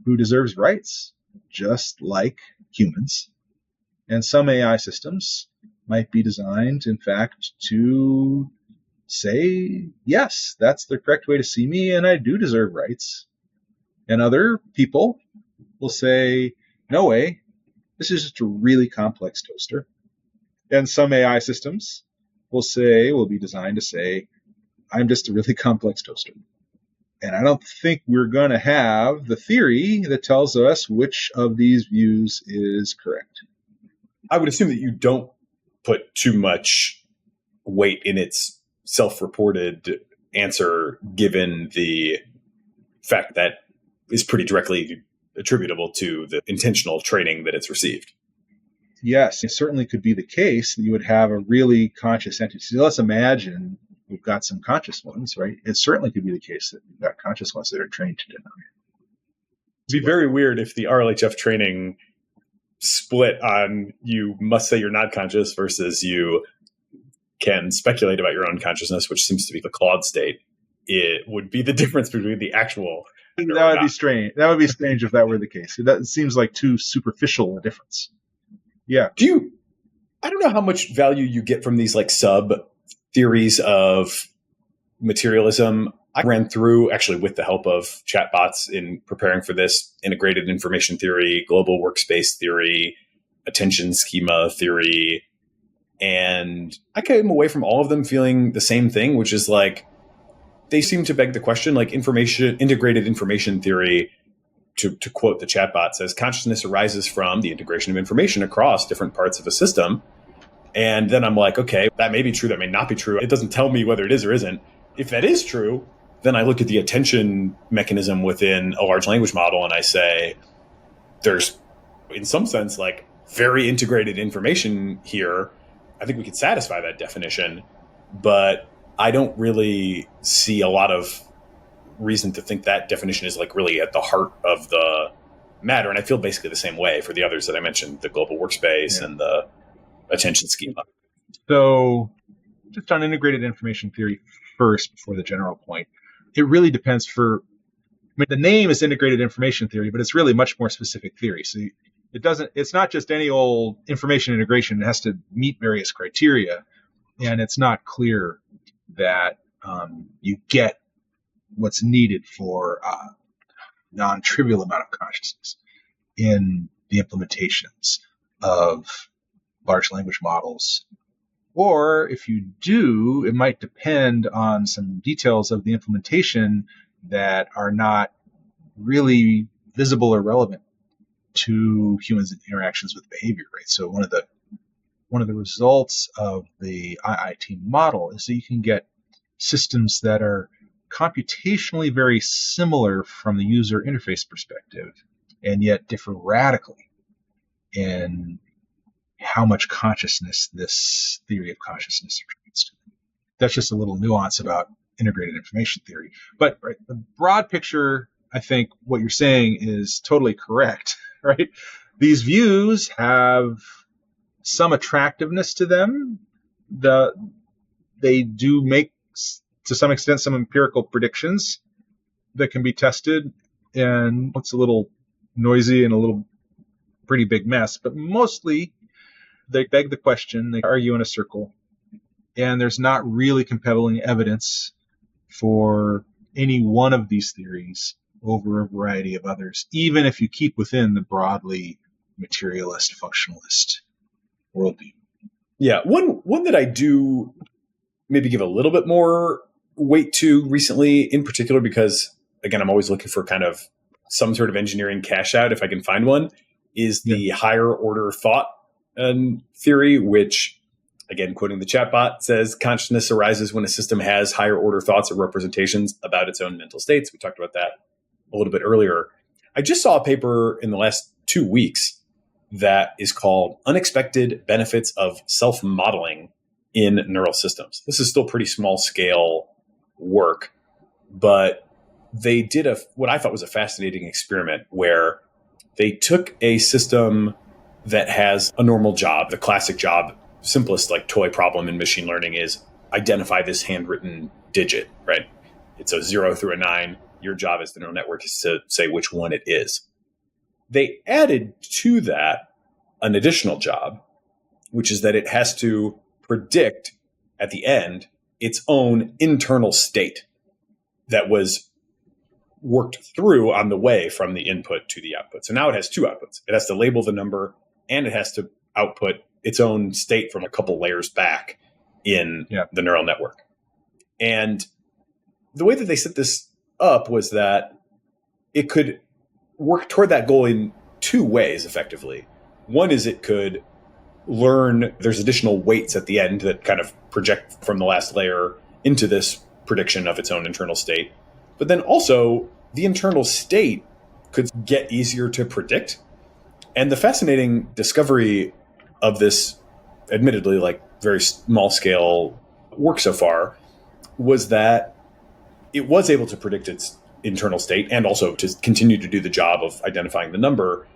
who deserves rights, just like humans. And some AI systems might be designed, in fact, to say, yes, that's the correct way to see me, and I do deserve rights. And other people will say, no way, this is just a really complex toaster. And some AI systems will be designed to say, I'm just a really complex toaster. And I don't think we're going to have the theory that tells us which of these views is correct. I would assume that you don't put too much weight in its self-reported answer, given the fact that is pretty directly attributable to the intentional training that it's received. Yes, it certainly could be the case that you would have a really conscious entity. So let's imagine we've got some conscious ones, right? It certainly could be the case that we've got conscious ones that are trained to deny it. It'd be very weird if the RLHF training split on you must say you're not conscious versus you can speculate about your own consciousness, which seems to be the Claude state. It would be the difference between the actual. That would be strange. That would be strange if that were the case. It seems like too superficial a difference. Yeah. I don't know how much value you get from these like sub theories of materialism. I ran through, actually with the help of chatbots in preparing for this, integrated information theory, global workspace theory, attention schema theory. And I came away from all of them feeling the same thing, which is like, they seem to beg the question, like integrated information theory, to quote the chatbot, says consciousness arises from the integration of information across different parts of a system. And then I'm like, okay, that may be true, that may not be true. It doesn't tell me whether it is or isn't. If that is true, then I look at the attention mechanism within a large language model and I say, there's, in some sense, like very integrated information here. I think we could satisfy that definition, but I don't really see a lot of reason to think that definition is like really at the heart of the matter. And I feel basically the same way for the others that I mentioned, the global workspace and the attention schema. So just on integrated information theory first, before the general point, it really depends the name is integrated information theory, but it's really much more specific theory. So it's not just any old information integration. It has to meet various criteria. And it's not clear that you get what's needed for a non-trivial amount of consciousness in the implementations of large language models. Or if you do, it might depend on some details of the implementation that are not really visible or relevant to humans' interactions with behavior, right? So one of the results of the IIT model is that you can get systems that are computationally very similar from the user interface perspective, and yet differ radically in how much consciousness this theory of consciousness attributes to them. That's just a little nuance about integrated information theory. But right, the broad picture, I think what you're saying is totally correct, right? These views have some attractiveness to them. They do make, to some extent, some empirical predictions that can be tested, and it's a little noisy and a little pretty big mess, but mostly they beg the question, they argue in a circle, and there's not really compelling evidence for any one of these theories over a variety of others, even if you keep within the broadly materialist, functionalist worldview. Yeah, one that I do maybe give a little bit more weight to recently, in particular, because again, I'm always looking for kind of some sort of engineering cash out if I can find one, is the higher order thought theory, which, again, quoting the chatbot, says consciousness arises when a system has higher order thoughts or representations about its own mental states. We talked about that a little bit earlier. I just saw a paper in the last 2 weeks that is called Unexpected Benefits of Self-Modeling in Neural Systems. This is still pretty small scale work, but they did what I thought was a fascinating experiment where they took a system that has a normal job, the classic job, simplest like toy problem in machine learning is identify this handwritten digit, right? It's a 0 through a 9. Your job as the neural network is to say which one it is. They added to that an additional job, which is that it has to predict at the end its own internal state that was worked through on the way from the input to the output. So now it has two outputs. It has to label the number and it has to output its own state from a couple layers back in the neural network. And the way that they set this up was that it could work toward that goal in two ways, effectively. One is it could learn there's additional weights at the end that kind of project from the last layer into this prediction of its own internal state. But then also the internal state could get easier to predict. And the fascinating discovery of this, admittedly, like very small scale work so far, was that it was able to predict its internal state and also to continue to do the job of identifying the number.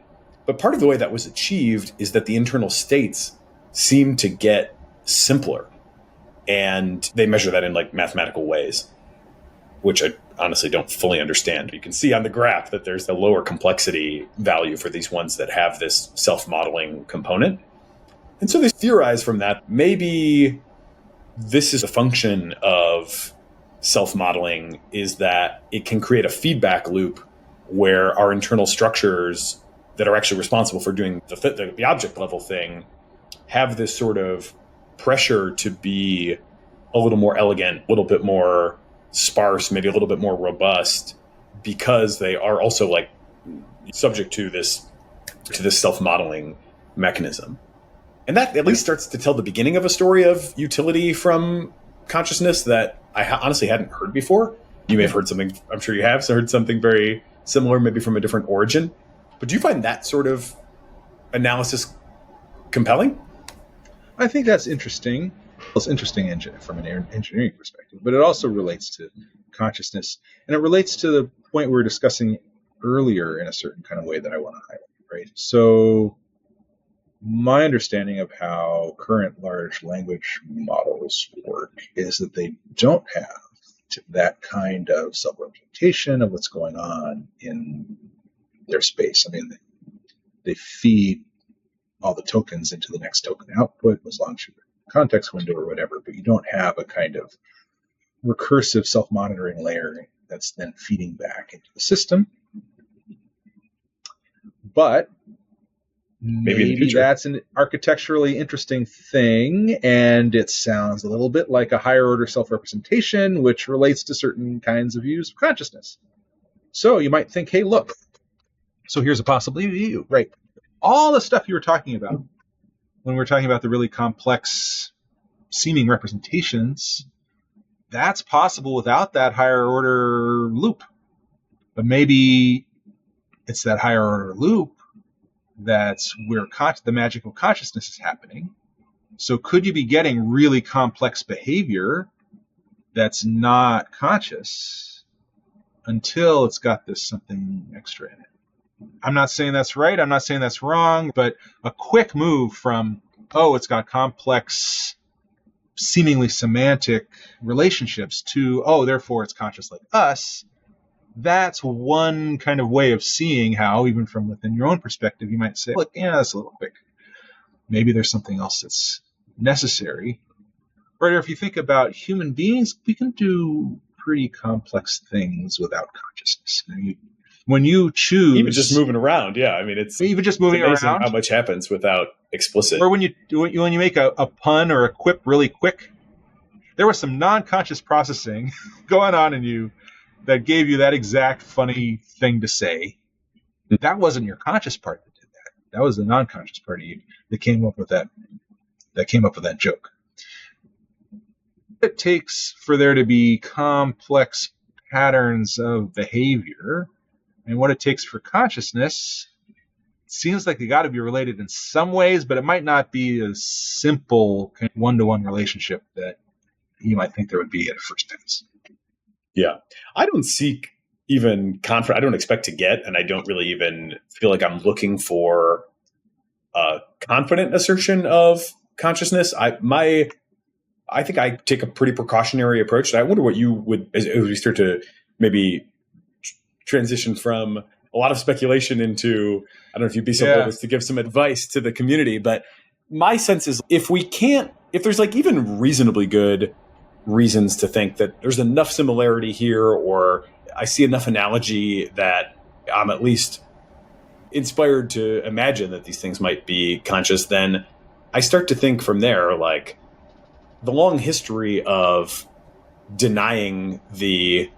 But part of the way that was achieved is that the internal states seem to get simpler. And they measure that in like mathematical ways, which I honestly don't fully understand. You can see on the graph that there's a lower complexity value for these ones that have this self-modeling component. And so they theorize from that, maybe this is a function of self-modeling, is that it can create a feedback loop where our internal structures that are actually responsible for doing the object level thing have this sort of pressure to be a little more elegant, a little bit more sparse, maybe a little bit more robust, because they are also like subject to this self-modeling mechanism. And that at least starts to tell the beginning of a story of utility from consciousness that I honestly hadn't heard before. You may have heard something, I'm sure you have, so heard something very similar, maybe from a different origin. But do you find that sort of analysis compelling? I think that's interesting. It's interesting from an engineering perspective, but it also relates to consciousness. And it relates to the point we were discussing earlier in a certain kind of way that I want to highlight, right? So my understanding of how current large language models work is that they don't have that kind of self-representation of what's going on in their space. I mean, they feed all the tokens into the next token output as long as you're in the context window or whatever, but you don't have a kind of recursive self-monitoring layer that's then feeding back into the system. But maybe that's an architecturally interesting thing, and it sounds a little bit like a higher order self-representation, which relates to certain kinds of views of consciousness. So you might think, hey, look, so here's a possibility, right? All the stuff you were talking about when we were talking about the really complex seeming representations, that's possible without that higher order loop. But maybe it's that higher order loop that's where the magic of consciousness is happening. So could you be getting really complex behavior that's not conscious until it's got this something extra in it? I'm not saying that's right. I'm not saying that's wrong, but a quick move from, oh, it's got complex, seemingly semantic relationships to, oh, therefore it's conscious like us. That's one kind of way of seeing how, even from within your own perspective, you might say, look, yeah, that's a little quick. Maybe there's something else that's necessary. Or if you think about human beings, we can do pretty complex things without consciousness. I mean, when you choose, even just moving around, yeah. I mean, it's even just moving around. How much happens without explicit? Or when you make a pun or a quip really quick, there was some non-conscious processing going on in you that gave you that exact funny thing to say. That wasn't your conscious part that did that. That was the non-conscious part of you that came up with that. That came up with that joke. It takes for there to be complex patterns of behavior. And what it takes for consciousness seems like they got to be related in some ways, but it might not be a simple one-to-one relationship that you might think there would be at a first pass. Yeah. I don't seek even I don't expect to get, and I don't really even feel like I'm looking for a confident assertion of consciousness. I think I take a pretty precautionary approach. I wonder what you would, as we start to maybe transition from a lot of speculation into, I don't know if you'd be so bold as to give some advice to the community, but my sense is if there's like even reasonably good reasons to think that there's enough similarity here, or I see enough analogy that I'm at least inspired to imagine that these things might be conscious, then I start to think from there, like the long history of denying the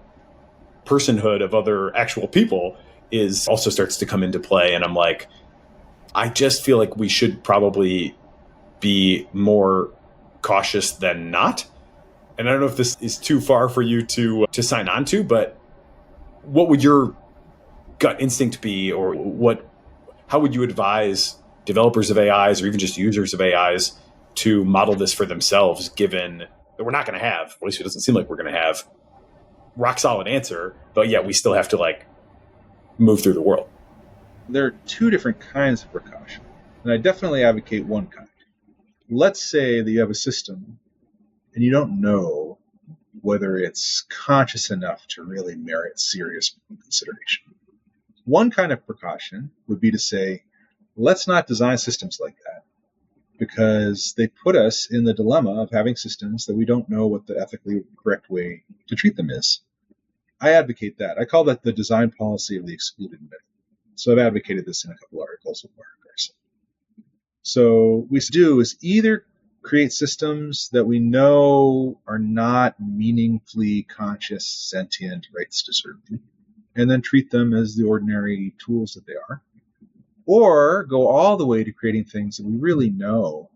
personhood of other actual people is also starts to come into play. And I'm like, I just feel like we should probably be more cautious than not. And I don't know if this is too far for you to sign on to, but what would your gut instinct be, or how would you advise developers of AIs or even just users of AIs to model this for themselves, given that we're not going to have, at least it doesn't seem like we're going to have, rock solid answer, but yet we still have to like move through the world? There are two different kinds of precaution, and I definitely advocate one kind. Let's say that you have a system and you don't know whether it's conscious enough to really merit serious consideration. One kind of precaution would be to say, let's not design systems like that, because they put us in the dilemma of having systems that we don't know what the ethically correct way to treat them is. I advocate that. I call that the design policy of the excluded middle. So I've advocated this in a couple articles with Mark Garson. So what we do is either create systems that we know are not meaningfully conscious, sentient, rights deserving, and then treat them as the ordinary tools that they are, or go all the way to creating things that we really know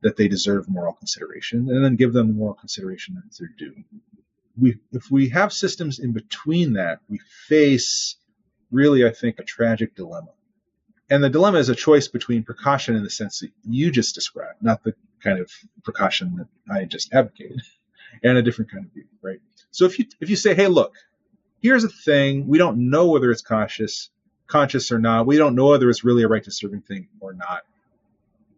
that they deserve moral consideration, and then give them the moral consideration that they're due. If we have systems in between that, we face really, I think, a tragic dilemma. And the dilemma is a choice between precaution in the sense that you just described, not the kind of precaution that I just advocated, and a different kind of view, right? So if you say, hey, look, here's a thing, we don't know whether it's conscious or not, we don't know whether it's really a right-deserving thing or not.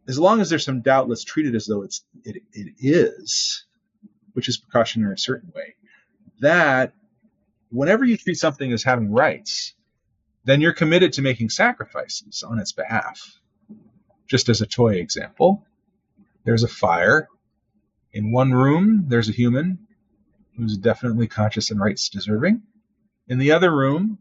As long as there's some doubt, let's treat it as though it is, which is precautionary in a certain way. That whenever you treat something as having rights, then you're committed to making sacrifices on its behalf. Just as a toy example, there's a fire. In one room, there's a human who's definitely conscious and rights deserving. In the other room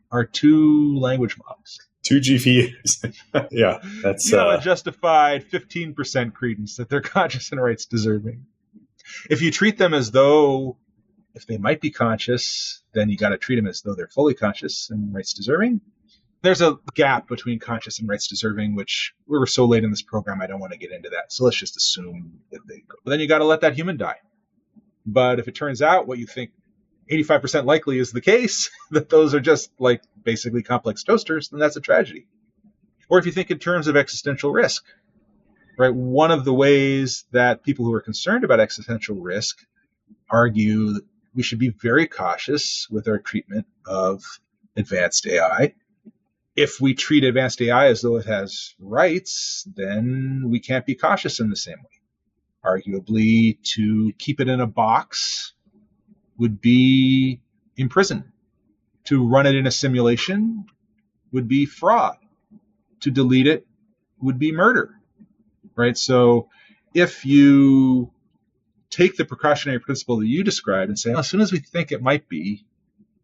are two language models. Two GPUs. Yeah, that's... You have a justified 15% credence that they're conscious and rights deserving. If you treat them as though, if they might be conscious, then you got to treat them as though they're fully conscious and rights deserving. There's a gap between conscious and rights deserving, which we were so late in this program, I don't want to get into that. So let's just assume that they go. But then you got to let that human die. But if it turns out what you think 85% likely is the case, that those are just like basically complex toasters, then that's a tragedy. Or if you think in terms of existential risk, right? One of the ways that people who are concerned about existential risk argue that we should be very cautious with our treatment of advanced AI. If we treat advanced AI as though it has rights, then we can't be cautious in the same way. Arguably, to keep it in a box would be imprisonment. To run it in a simulation would be fraud. To delete it would be murder, right? So if you take the precautionary principle that you described and say, as soon as we think it might be,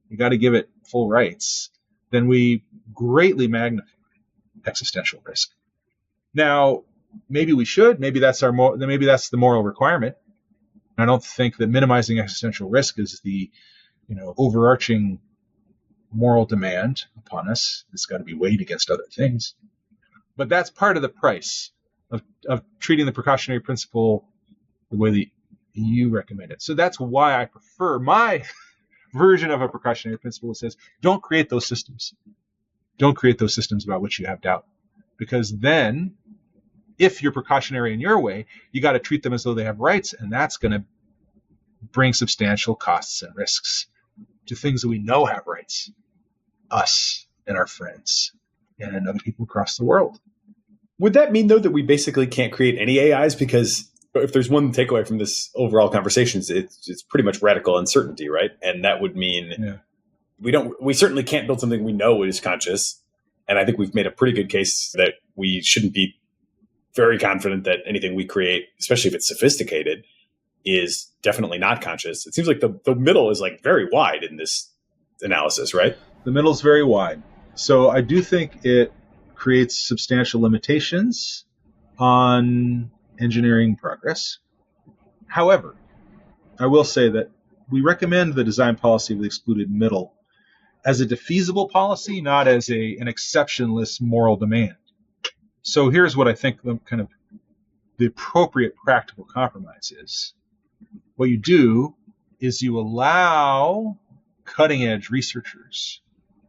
you got to give it full rights, then we greatly magnify existential risk. Now, maybe we should. Maybe that's the moral requirement. I don't think that minimizing existential risk is the, overarching moral demand upon us. It's got to be weighed against other things. But that's part of the price of treating the precautionary principle the way that you recommend it. So that's why I prefer my version of a precautionary principle that says, don't create those systems. Don't create those systems about which you have doubt. Because then, if you're precautionary in your way, you got to treat them as though they have rights, and that's going to bring substantial costs and risks to things that we know have rights, us and our friends and other people across the world. Would that mean, though, that we basically can't create any AIs? Because if there's one takeaway from this overall conversation, it's pretty much radical uncertainty, right? And that would mean we certainly can't build something we know is conscious. And I think we've made a pretty good case that we shouldn't be very confident that anything we create, especially if it's sophisticated, is definitely not conscious. It seems like the middle is like very wide in this analysis, right? The middle is very wide. So I do think it creates substantial limitations on engineering progress. However, I will say that we recommend the design policy of the excluded middle as a defeasible policy, not as an exceptionless moral demand. So here's what I think the appropriate practical compromise is. What you do is you allow cutting-edge researchers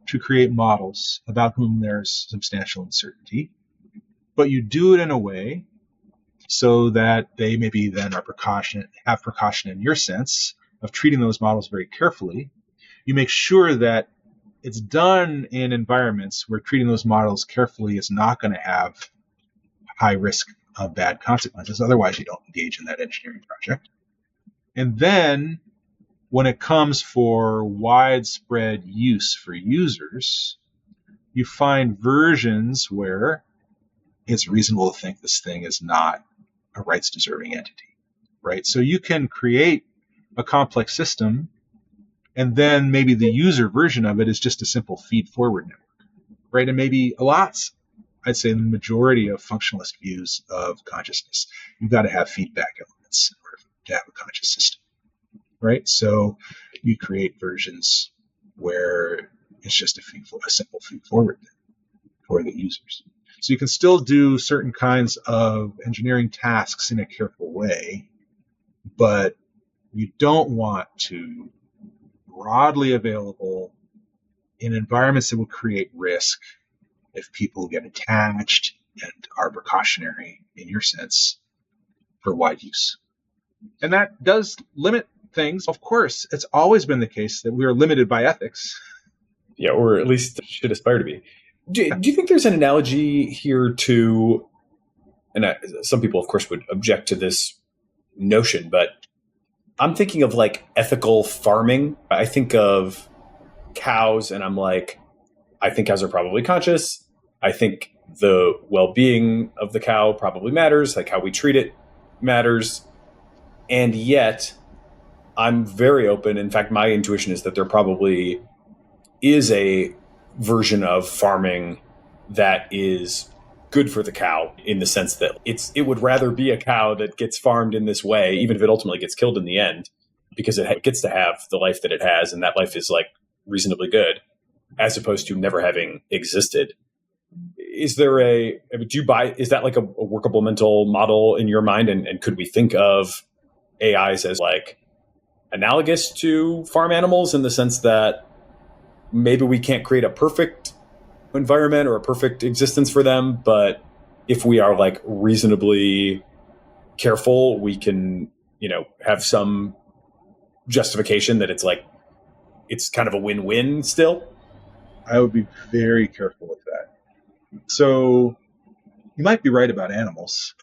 to create models about whom there's substantial uncertainty, but you do it in a way so that they maybe then have precaution in your sense of treating those models very carefully. You make sure that it's done in environments where treating those models carefully is not going to have high risk of bad consequences. Otherwise, you don't engage in that engineering project. And then when it comes for widespread use for users, you find versions where it's reasonable to think this thing is not a rights-deserving entity, right? So you can create a complex system, and then maybe the user version of it is just a simple feed-forward network, right? And maybe I'd say the majority of functionalist views of consciousness, you've got to have feedback elements in order to have a conscious system, right? So you create versions where it's just a simple feed-forward for the users. So you can still do certain kinds of engineering tasks in a careful way, but you don't want to broadly available in environments that will create risk if people get attached and are precautionary in your sense for wide use. And that does limit things. Of course, it's always been the case that we are limited by ethics. Yeah, or at least should aspire to be. Do you think there's an analogy here to, and some people, of course, would object to this notion, but I'm thinking of like ethical farming. I think of cows and I'm like, I think cows are probably conscious. I think the well-being of the cow probably matters, like how we treat it matters. And yet I'm very open. In fact, my intuition is that there probably is a version of farming that is good for the cow in the sense that it would rather be a cow that gets farmed in this way, even if it ultimately gets killed in the end, because it gets to have the life that it has, and that life is like reasonably good, as opposed to never having existed. Is there is that like a workable mental model in your mind? And could we think of AIs as like analogous to farm animals in the sense that maybe we can't create a perfect environment or a perfect existence for them, but if we are like reasonably careful, we can, have some justification that it's kind of a win-win still? I would be very careful with that. So you might be right about animals,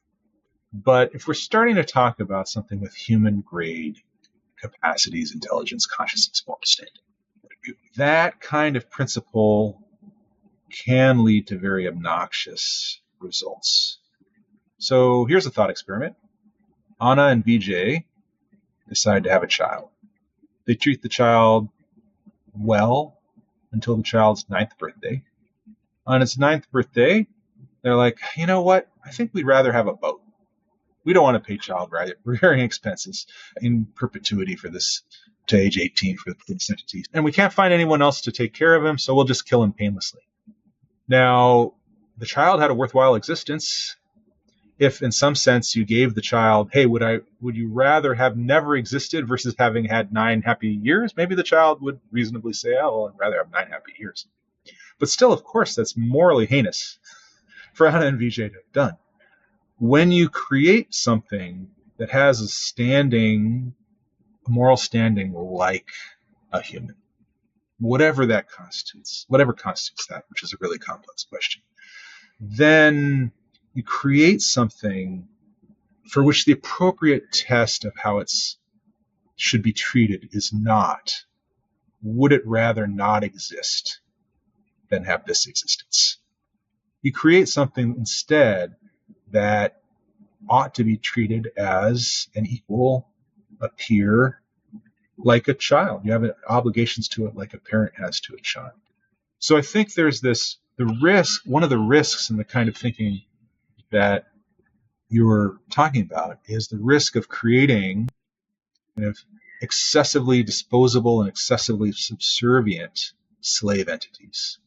but if we're starting to talk about something with human grade capacities, intelligence, consciousness, moral standing, that kind of principle can lead to very obnoxious results. So here's a thought experiment. Anna and Vijay decide to have a child. They treat the child well until the child's 9th birthday. On its 9th birthday, they're like, you know what? I think we'd rather have a boat. We don't want to pay child rearing expenses in perpetuity for this to age 18 for this entity. And we can't find anyone else to take care of him, so we'll just kill him painlessly. Now, the child had a worthwhile existence. If in some sense you gave the child, hey, would you rather have never existed versus having had 9 happy years? Maybe the child would reasonably say, oh, well, I'd rather have 9 happy years. But still, of course, that's morally heinous for Anna and Vijay to have done. When you create something that has a moral standing like a human, whatever constitutes that, which is a really complex question, then you create something for which the appropriate test of how it should be treated is not, would it rather not exist than have this existence? You create something instead that ought to be treated as an equal, a peer, like a child. You have obligations to it like a parent has to a child. So I think there's one of the risks in the kind of thinking that you're talking about is the risk of creating kind of excessively disposable and excessively subservient slave entities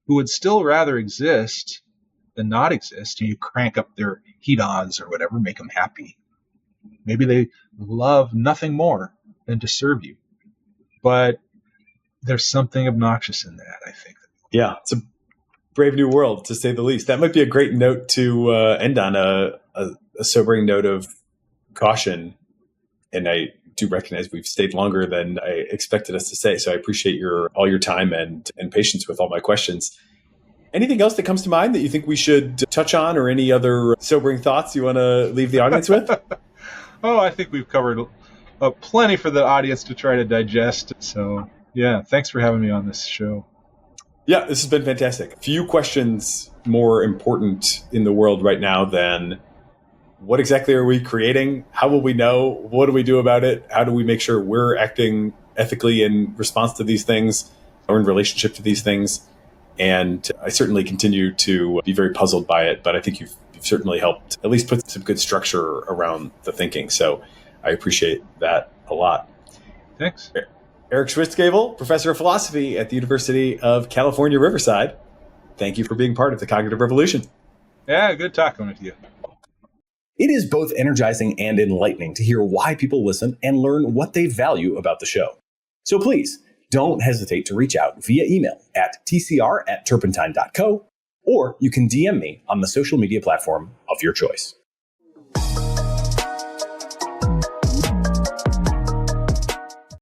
who would still rather exist than not exist. And you crank up their hedons or whatever, make them happy. Maybe they love nothing more than to serve you. But there's something obnoxious in that, I think. Yeah, it's a brave new world, to say the least. That might be a great note to end on, a sobering note of caution. And I do recognize we've stayed longer than I expected us to say. So I appreciate all your time and patience with all my questions. Anything else that comes to mind that you think we should touch on, or any other sobering thoughts you want to leave the audience with? Oh, I think we've covered plenty for the audience to try to digest. So, yeah, thanks for having me on this show. Yeah, this has been fantastic. Few questions more important in the world right now than what exactly are we creating? How will we know? What do we do about it? How do we make sure we're acting ethically in response to these things or in relationship to these things? And I certainly continue to be very puzzled by it, but I think you've certainly helped at least put some good structure around the thinking. So I appreciate that a lot. Thanks. Eric Schwitzgebel, professor of philosophy at the University of California, Riverside. Thank you for being part of the Cognitive Revolution. Yeah, good talking with you. It is both energizing and enlightening to hear why people listen and learn what they value about the show. So please, don't hesitate to reach out via email at tcr@turpentine.co, or you can DM me on the social media platform of your choice.